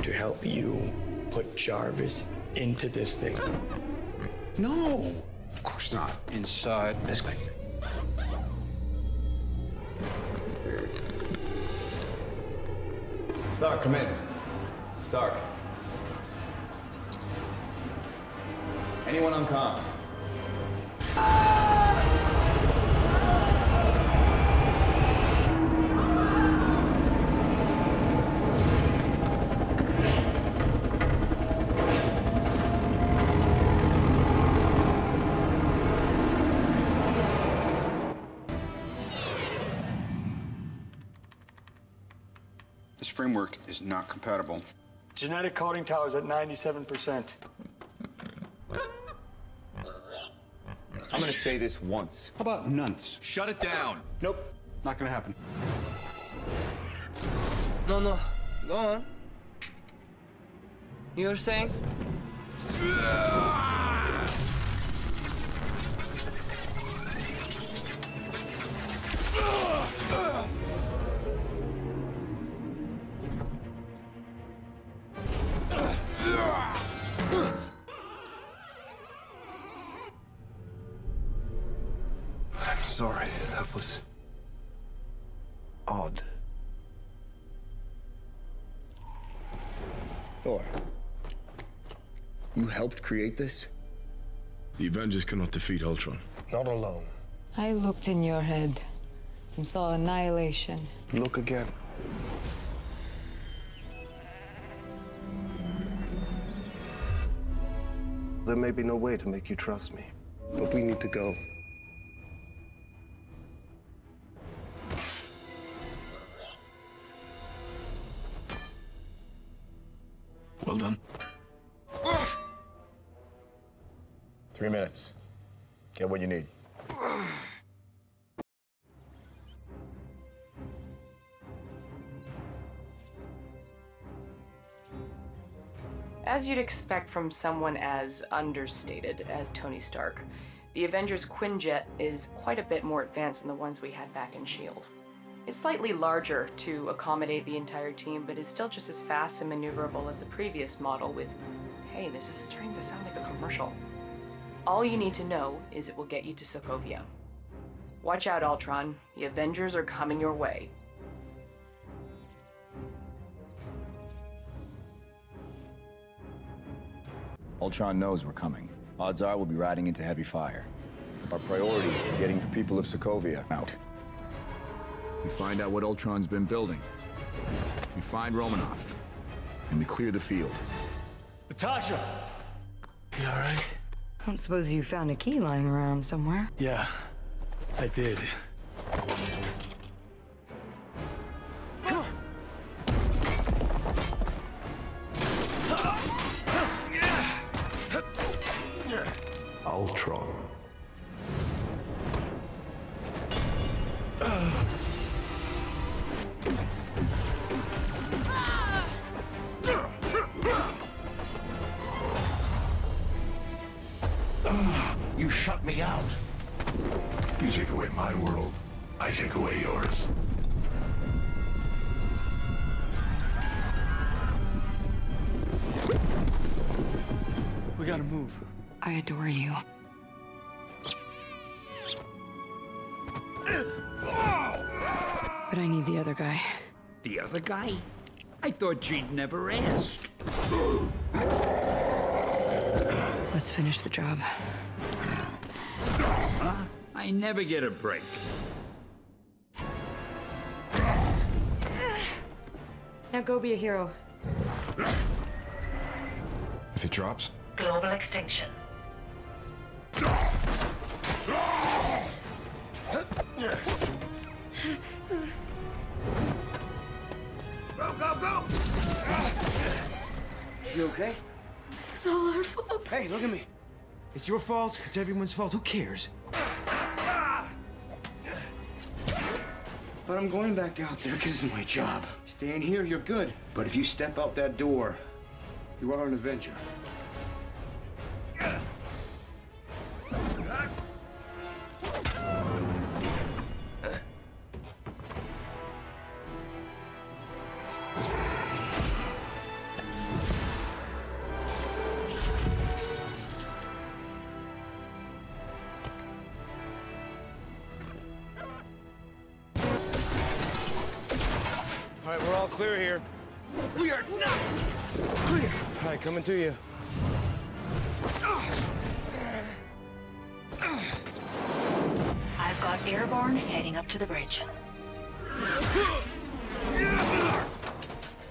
W: to help you put Jarvis into this thing?
B: No! Of course not.
D: Inside
B: this thing.
G: Stark, come in. Stark. Anyone on comms?
D: This framework is not compatible.
F: Genetic coding tower's at 97%.
G: I'm gonna say this once.
D: How about nunts?
G: Shut it down.
D: Nope, not gonna happen.
V: No, go on. You were saying?
L: I'm sorry. That was odd.
B: Thor, you helped create this?
R: The Avengers cannot defeat Ultron.
L: Not alone.
E: I looked in your head and saw annihilation.
L: Look again. There may be no way to make you trust me, but we need to go.
B: Well done. 3 minutes. Get what you need.
K: As you'd expect from someone as understated as Tony Stark, the Avengers Quinjet is quite a bit more advanced than the ones we had back in S.H.I.E.L.D. It's slightly larger to accommodate the entire team, but is still just as fast and maneuverable as the previous model with, hey, this is starting to sound like a commercial. All you need to know is it will get you to Sokovia. Watch out, Ultron. The Avengers are coming your way.
G: Ultron knows we're coming. Odds are we'll be riding into heavy fire.
B: Our priority is getting the people of Sokovia out.
D: We find out what Ultron's been building. We find Romanoff. And we clear the field.
F: Natasha!
Z: You all right?
E: I don't suppose you found a key lying around somewhere.
Z: Yeah, I did.
E: Come on.
L: Ultron.
N: You shut me out. You take away my world, I take away yours.
Z: We gotta move.
E: I adore you. But I need the other guy.
J: The other guy? I thought she'd never ask.
E: Let's finish the job.
J: I never get a break.
O: Now go be a hero.
D: If he drops?
O: Global extinction.
P: Go, go, go!
Z: You okay?
U: This is all our fault.
Z: Hey, look at me. It's your fault. It's everyone's fault. Who cares? But I'm going back out there because it's my job. Staying here, you're good. But if you step out that door, you are an Avenger. All right, we're all clear here.
P: We are not clear.
Z: All right, coming to you.
O: I've got airborne heading up to the bridge.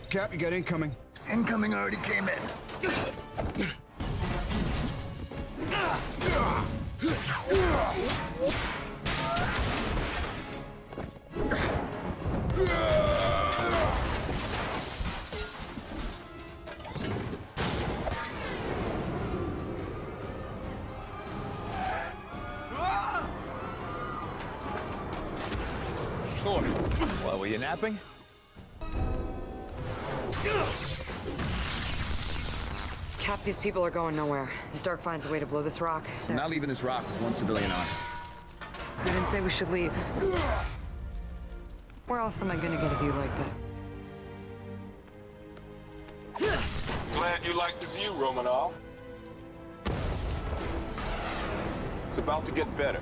D: Cap, you got incoming.
N: Incoming already came in.
G: Thor, well, were you napping?
E: Cap, these people are going nowhere. Stark finds a way to blow this rock.
B: I'm not leaving this rock with one civilian on it.
E: I didn't say we should leave. Where else am I gonna get a view like this?
R: Glad you like the view, Romanov. It's about to get better.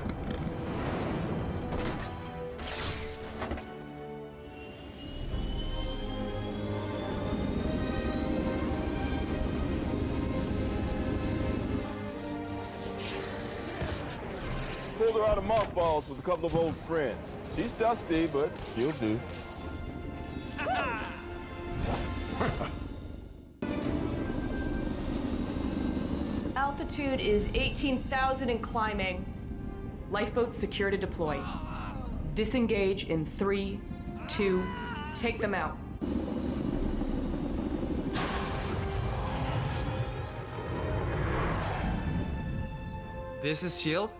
R: Pulled her out of mothballs with a couple of old friends. She's dusty, but she'll do.
K: Altitude is 18,000 and climbing. Lifeboats secure to deploy. Disengage in 3, 2, take them out.
V: This is S.H.I.E.L.D.?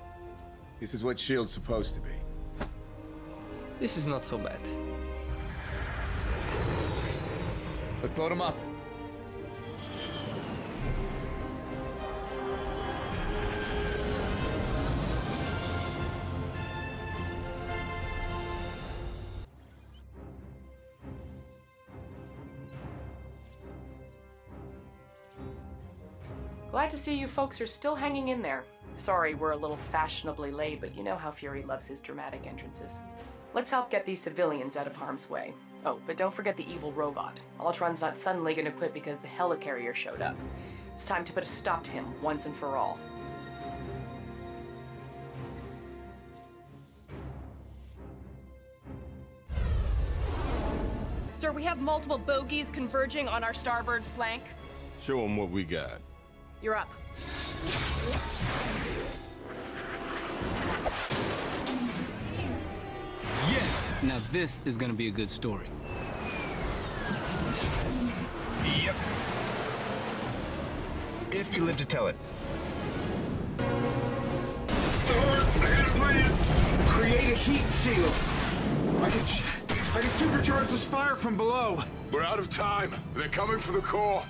B: This is what S.H.I.E.L.D's supposed to be.
V: This is not so bad.
B: Let's load them up.
K: Glad to see you folks are still hanging in there. Sorry we're a little fashionably late, but you know how Fury loves his dramatic entrances. Let's help get these civilians out of harm's way. Oh, but don't forget the evil robot. Ultron's not suddenly gonna quit because the helicarrier showed up. It's time to put a stop to him once and for all.
T: Sir, we have multiple bogies converging on our starboard flank.
R: Show them what we got.
T: You're up.
V: Yes! Now this is gonna be a good story.
D: Yep. If you live to tell it.
Z: Create a heat seal. I can supercharge the spire from below.
B: We're out of time. They're coming for the core.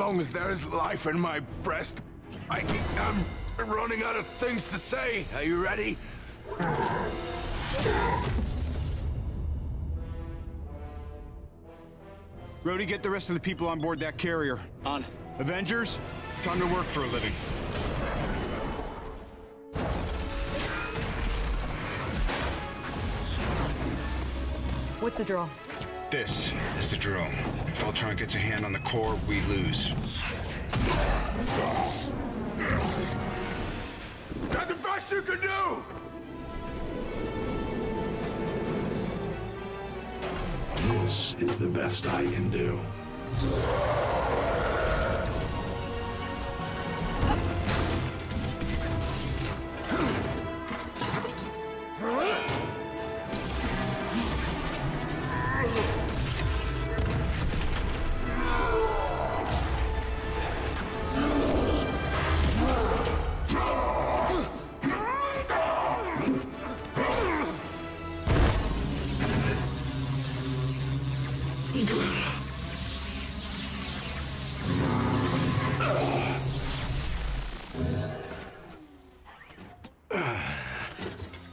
B: long as there is life in my breast, I'm running out of things to say. Are you ready?
D: Rhodey, get the rest of the people on board that carrier. On. Avengers, time to work for a living.
E: What's the drill?
D: This is the drill. If Ultron gets a hand on the core, we lose.
B: Is that the best you can do?
N: This is the best I can do.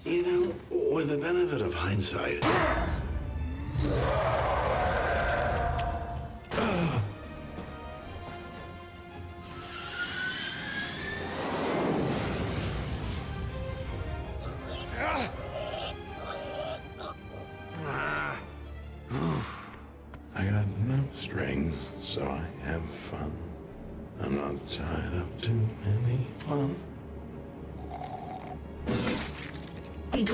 N: You know, with the benefit of hindsight, I got no strings, so I have fun. I'm not tied up to anyone.
W: You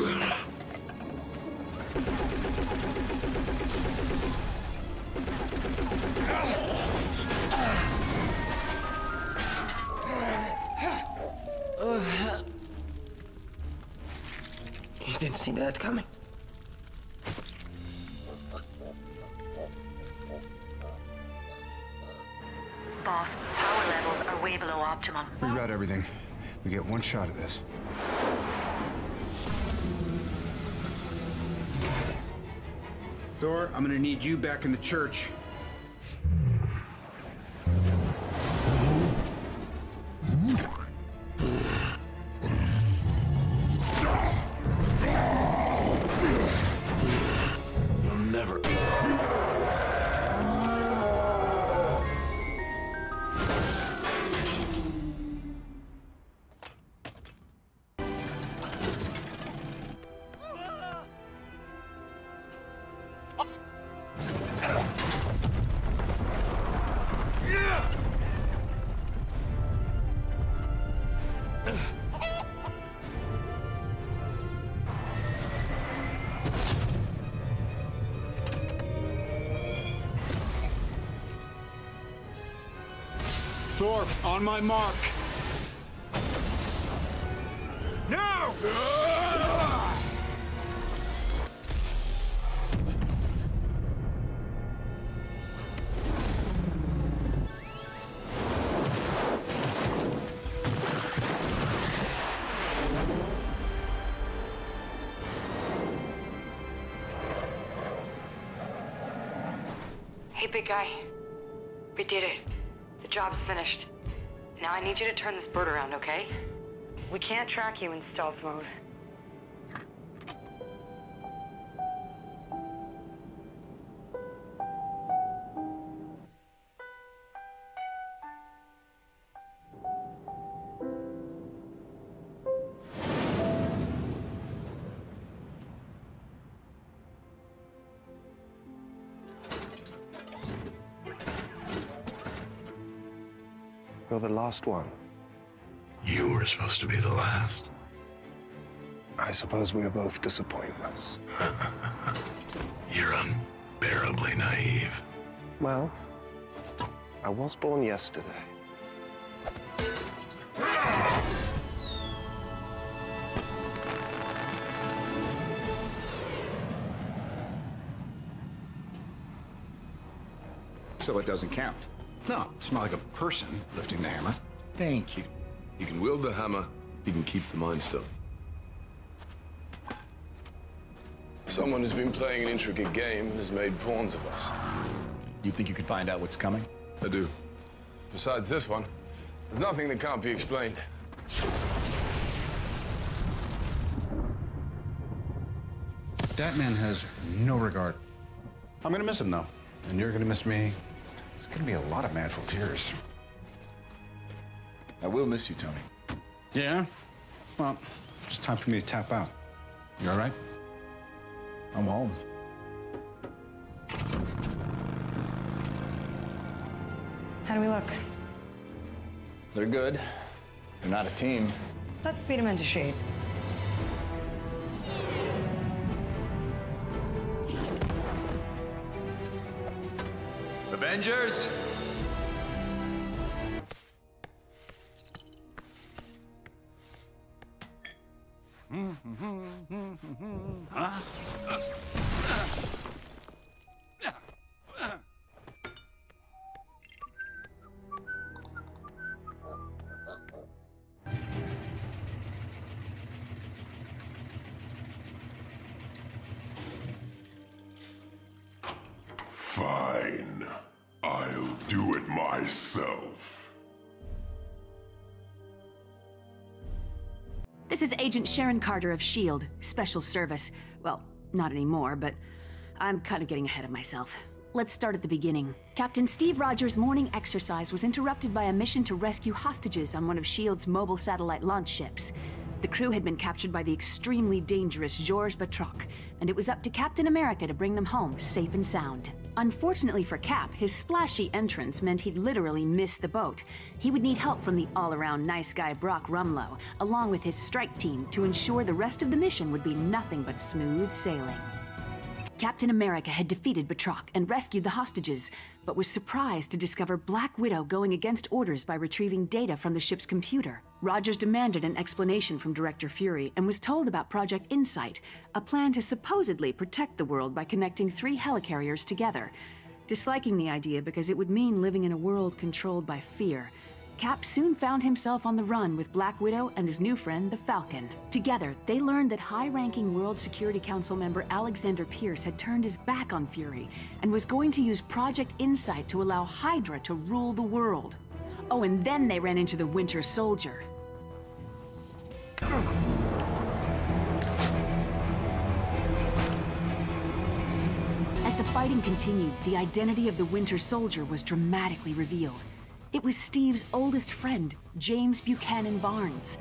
W: didn't see that coming.
O: Boss, power levels are way below optimum.
D: Reroute everything. We get one shot of this. Thor, I'm gonna need you back in the church.
N: You'll never.
D: Thor, on my mark. Now!
E: Hey, big guy. We did it. The job's finished. Now I need you to turn this bird around, okay? We can't track you in stealth mode.
L: You're the last one.
N: You were supposed to be the last.
L: I suppose we are both disappointments.
N: You're unbearably naive.
L: Well, I was born yesterday.
D: So it doesn't count. No, it's not like a person lifting the hammer.
B: Thank you.
R: He can wield the hammer, he can keep the Mind Stone. Someone has been playing an intricate game and has made pawns of us.
G: You think you can find out what's coming?
R: I do.
B: Besides this one, there's nothing that can't be explained.
D: That man has no regard. I'm gonna miss him, though. And you're gonna miss me. It's gonna be a lot of manful tears.
G: I will miss you, Tony.
D: Yeah? Well, it's time for me to tap out. You all right?
G: I'm home.
E: How do we look?
G: They're good. They're not a team.
E: Let's beat them into shape.
P: Avengers!
J: Huh?
H: Fine. I'll do it myself.
C: This is Agent Sharon Carter of S.H.I.E.L.D., Special Service. Well, not anymore, but I'm kind of getting ahead of myself. Let's start at the beginning. Captain Steve Rogers' morning exercise was interrupted by a mission to rescue hostages on one of S.H.I.E.L.D.'s mobile satellite launch ships. The crew had been captured by the extremely dangerous Georges Batroc, and it was up to Captain America to bring them home safe and sound. Unfortunately for Cap, his splashy entrance meant he'd literally miss the boat. He would need help from the all-around nice guy Brock Rumlow, along with his strike team, to ensure the rest of the mission would be nothing but smooth sailing. Captain America had defeated Batroc and rescued the hostages, but was surprised to discover Black Widow going against orders by retrieving data from the ship's computer. Rogers demanded an explanation from Director Fury and was told about Project Insight, a plan to supposedly protect the world by connecting 3 helicarriers together. Disliking the idea because it would mean living in a world controlled by fear, Cap soon found himself on the run with Black Widow and his new friend, the Falcon. Together, they learned that high-ranking World Security Council member Alexander Pierce had turned his back on Fury and was going to use Project Insight to allow Hydra to rule the world. Oh, and then they ran into the Winter Soldier. As the fighting continued, the identity of the Winter Soldier was dramatically revealed. It was Steve's oldest friend, James Buchanan Barnes.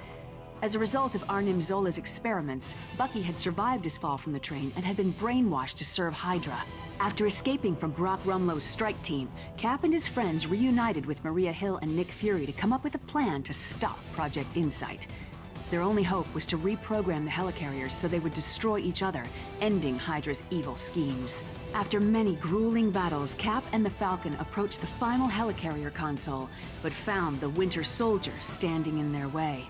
C: As a result of Arnim Zola's experiments, Bucky had survived his fall from the train and had been brainwashed to serve Hydra. After escaping from Brock Rumlow's strike team, Cap and his friends reunited with Maria Hill and Nick Fury to come up with a plan to stop Project Insight. Their only hope was to reprogram the helicarriers so they would destroy each other, ending Hydra's evil schemes. After many grueling battles, Cap and the Falcon approached the final helicarrier console, but found the Winter Soldier standing in their way.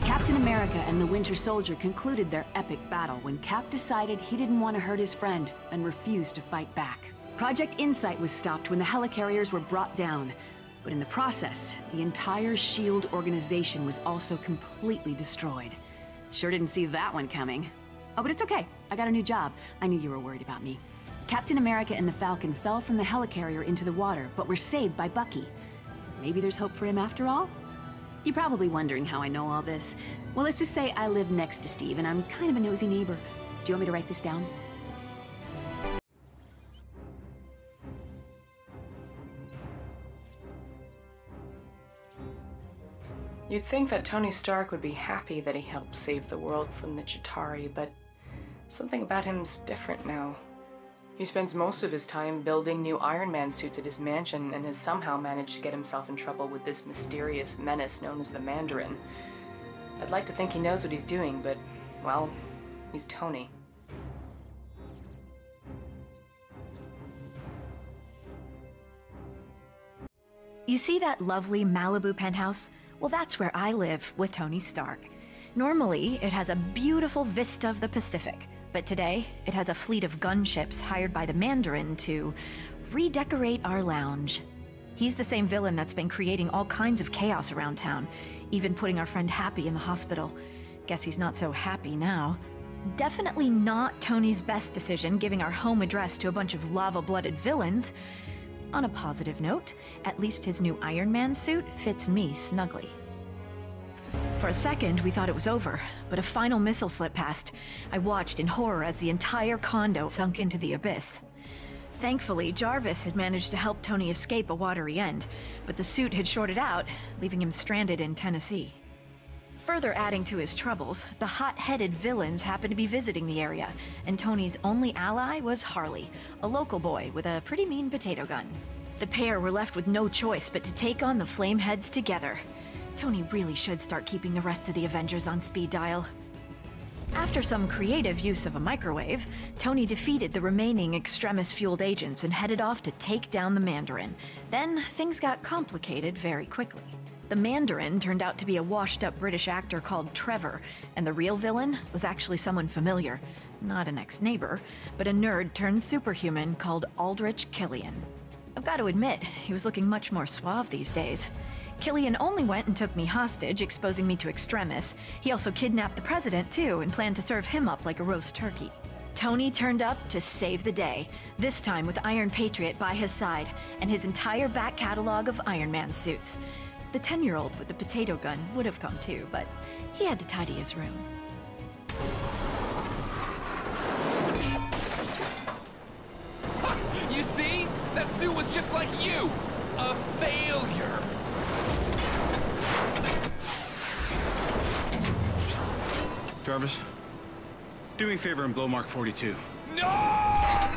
C: Captain America and the Winter Soldier concluded their epic battle when Cap decided he didn't want to hurt his friend and refused to fight back. Project Insight was stopped when the helicarriers were brought down, but in the process, the entire S.H.I.E.L.D. organization was also completely destroyed. Sure didn't see that one coming. Oh, but it's okay. I got a new job. I knew you were worried about me. Captain America and the Falcon fell from the helicarrier into the water, but were saved by Bucky. Maybe there's hope for him after all? You're probably wondering how I know all this. Well, let's just say I live next to Steve, and I'm kind of a nosy neighbor. Do you want me to write this down?
K: You'd think that Tony Stark would be happy that he helped save the world from the Chitauri, but something about him's different now. He spends most of his time building new Iron Man suits at his mansion and has somehow managed to get himself in trouble with this mysterious menace known as the Mandarin. I'd like to think he knows what he's doing, but, well, he's Tony.
A: You see that lovely Malibu penthouse? Well, that's where I live with Tony Stark. Normally, it has a beautiful vista of the Pacific, but today, it has a fleet of gunships hired by the Mandarin to redecorate our lounge. He's the same villain that's been creating all kinds of chaos around town, even putting our friend Happy in the hospital. Guess he's not so happy now. Definitely not Tony's best decision, giving our home address to a bunch of lava-blooded villains. On a positive note, at least his new Iron Man suit fits me snugly. For a second, we thought it was over, but a final missile slipped past. I watched in horror as the entire condo sunk into the abyss. Thankfully, Jarvis had managed to help Tony escape a watery end, but the suit had shorted out, leaving him stranded in Tennessee. Further adding to his troubles, the hot-headed villains happened to be visiting the area, and Tony's only ally was Harley, a local boy with a pretty mean potato gun. The pair were left with no choice but to take on the Flameheads together. Tony really should start keeping the rest of the Avengers on speed dial. After some creative use of a microwave, Tony defeated the remaining Extremis-fueled agents and headed off to take down the Mandarin. Then, things got complicated very quickly. The Mandarin turned out to be a washed-up British actor called Trevor, and the real villain was actually someone familiar. Not an ex-neighbor, but a nerd-turned-superhuman called Aldrich Killian. I've got to admit, he was looking much more suave these days. Killian only went and took me hostage, exposing me to Extremis. He also kidnapped the president, too, and planned to serve him up like a roast turkey. Tony turned up to save the day, this time with Iron Patriot by his side, and his entire back catalog of Iron Man suits. The 10-year-old with the potato gun would have come too, but he had to tidy his room.
I: You see? That suit was just like you! A failure!
D: Jarvis, do me a favor and blow Mark 42.
I: No!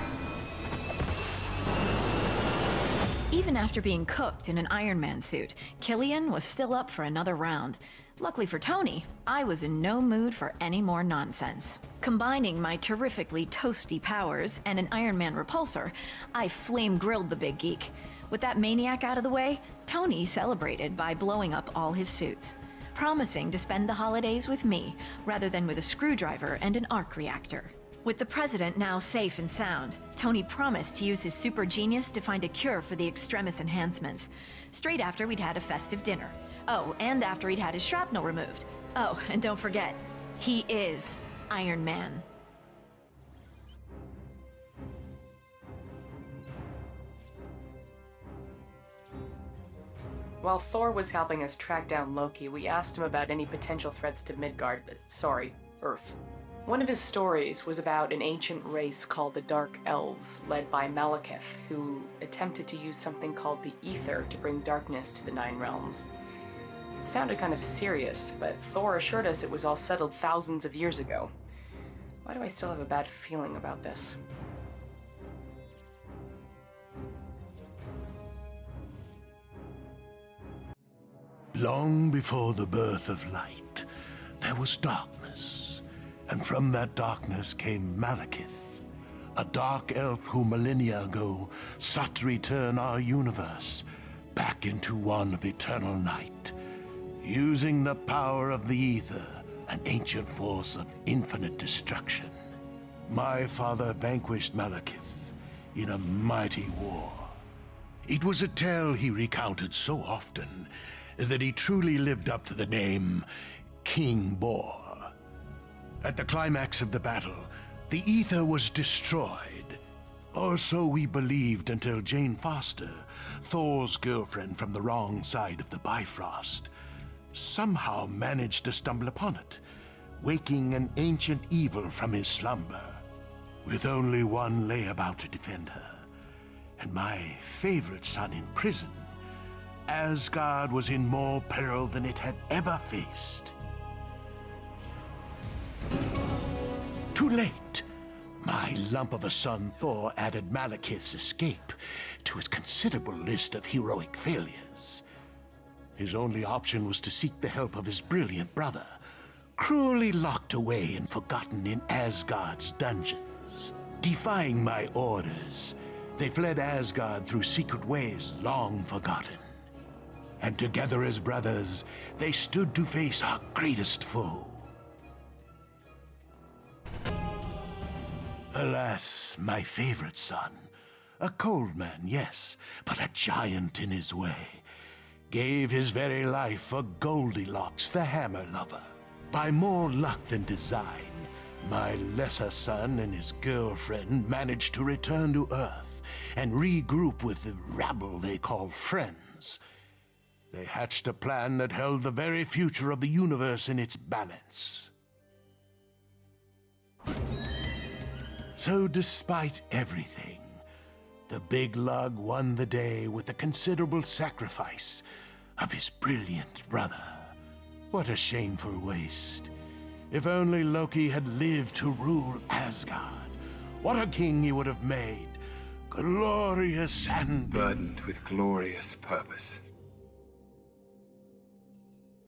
A: Even after being cooked in an Iron Man suit, Killian was still up for another round. Luckily for Tony, I was in no mood for any more nonsense. Combining my terrifically toasty powers and an Iron Man repulsor, I flame-grilled the big geek. With that maniac out of the way, Tony celebrated by blowing up all his suits, promising to spend the holidays with me rather than with a screwdriver and an arc reactor. With the president now safe and sound, Tony promised to use his super genius to find a cure for the Extremis enhancements, straight after we'd had a festive dinner. Oh, and after he'd had his shrapnel removed. Oh, and don't forget, he is Iron Man.
K: While Thor was helping us track down Loki, we asked him about any potential threats to Midgard, Earth. One of his stories was about an ancient race called the Dark Elves, led by Malekith, who attempted to use something called the Ether to bring darkness to the Nine Realms. It sounded kind of serious, but Thor assured us it was all settled thousands of years ago. Why do I still have a bad feeling about this?
H: Long before the birth of light, there was darkness, and from that darkness came Malekith, a dark elf who millennia ago sought to return our universe back into one of eternal night, using the power of the Ether, an ancient force of infinite destruction. My father vanquished Malekith in a mighty war. It was a tale he recounted so often that he truly lived up to the name King Bor. At the climax of the battle, the Ether was destroyed, or so we believed until Jane Foster, Thor's girlfriend from the wrong side of the Bifrost, somehow managed to stumble upon it, waking an ancient evil from his slumber, with only one layabout to defend her, and my favorite son in prison. Asgard was in more peril than it had ever faced. Too late. My lump of a son Thor added Malekith's escape to his considerable list of heroic failures. His only option was to seek the help of his brilliant brother, cruelly locked away and forgotten in Asgard's dungeons. Defying my orders, they fled Asgard through secret ways long forgotten. And together as brothers, they stood to face our greatest foe. Alas, my favorite son, a cold man, yes, but a giant in his way, gave his very life for Goldilocks, the hammer lover. By more luck than design, My lesser son and his girlfriend managed to return to Earth and regroup with the rabble they call friends. They hatched a plan that held the very future of the universe in its balance. So despite everything, the big lug won the day with the considerable sacrifice of his brilliant brother. What a shameful waste. If only Loki had lived to rule Asgard, what a king he would have made. Glorious and
Z: burdened with glorious purpose.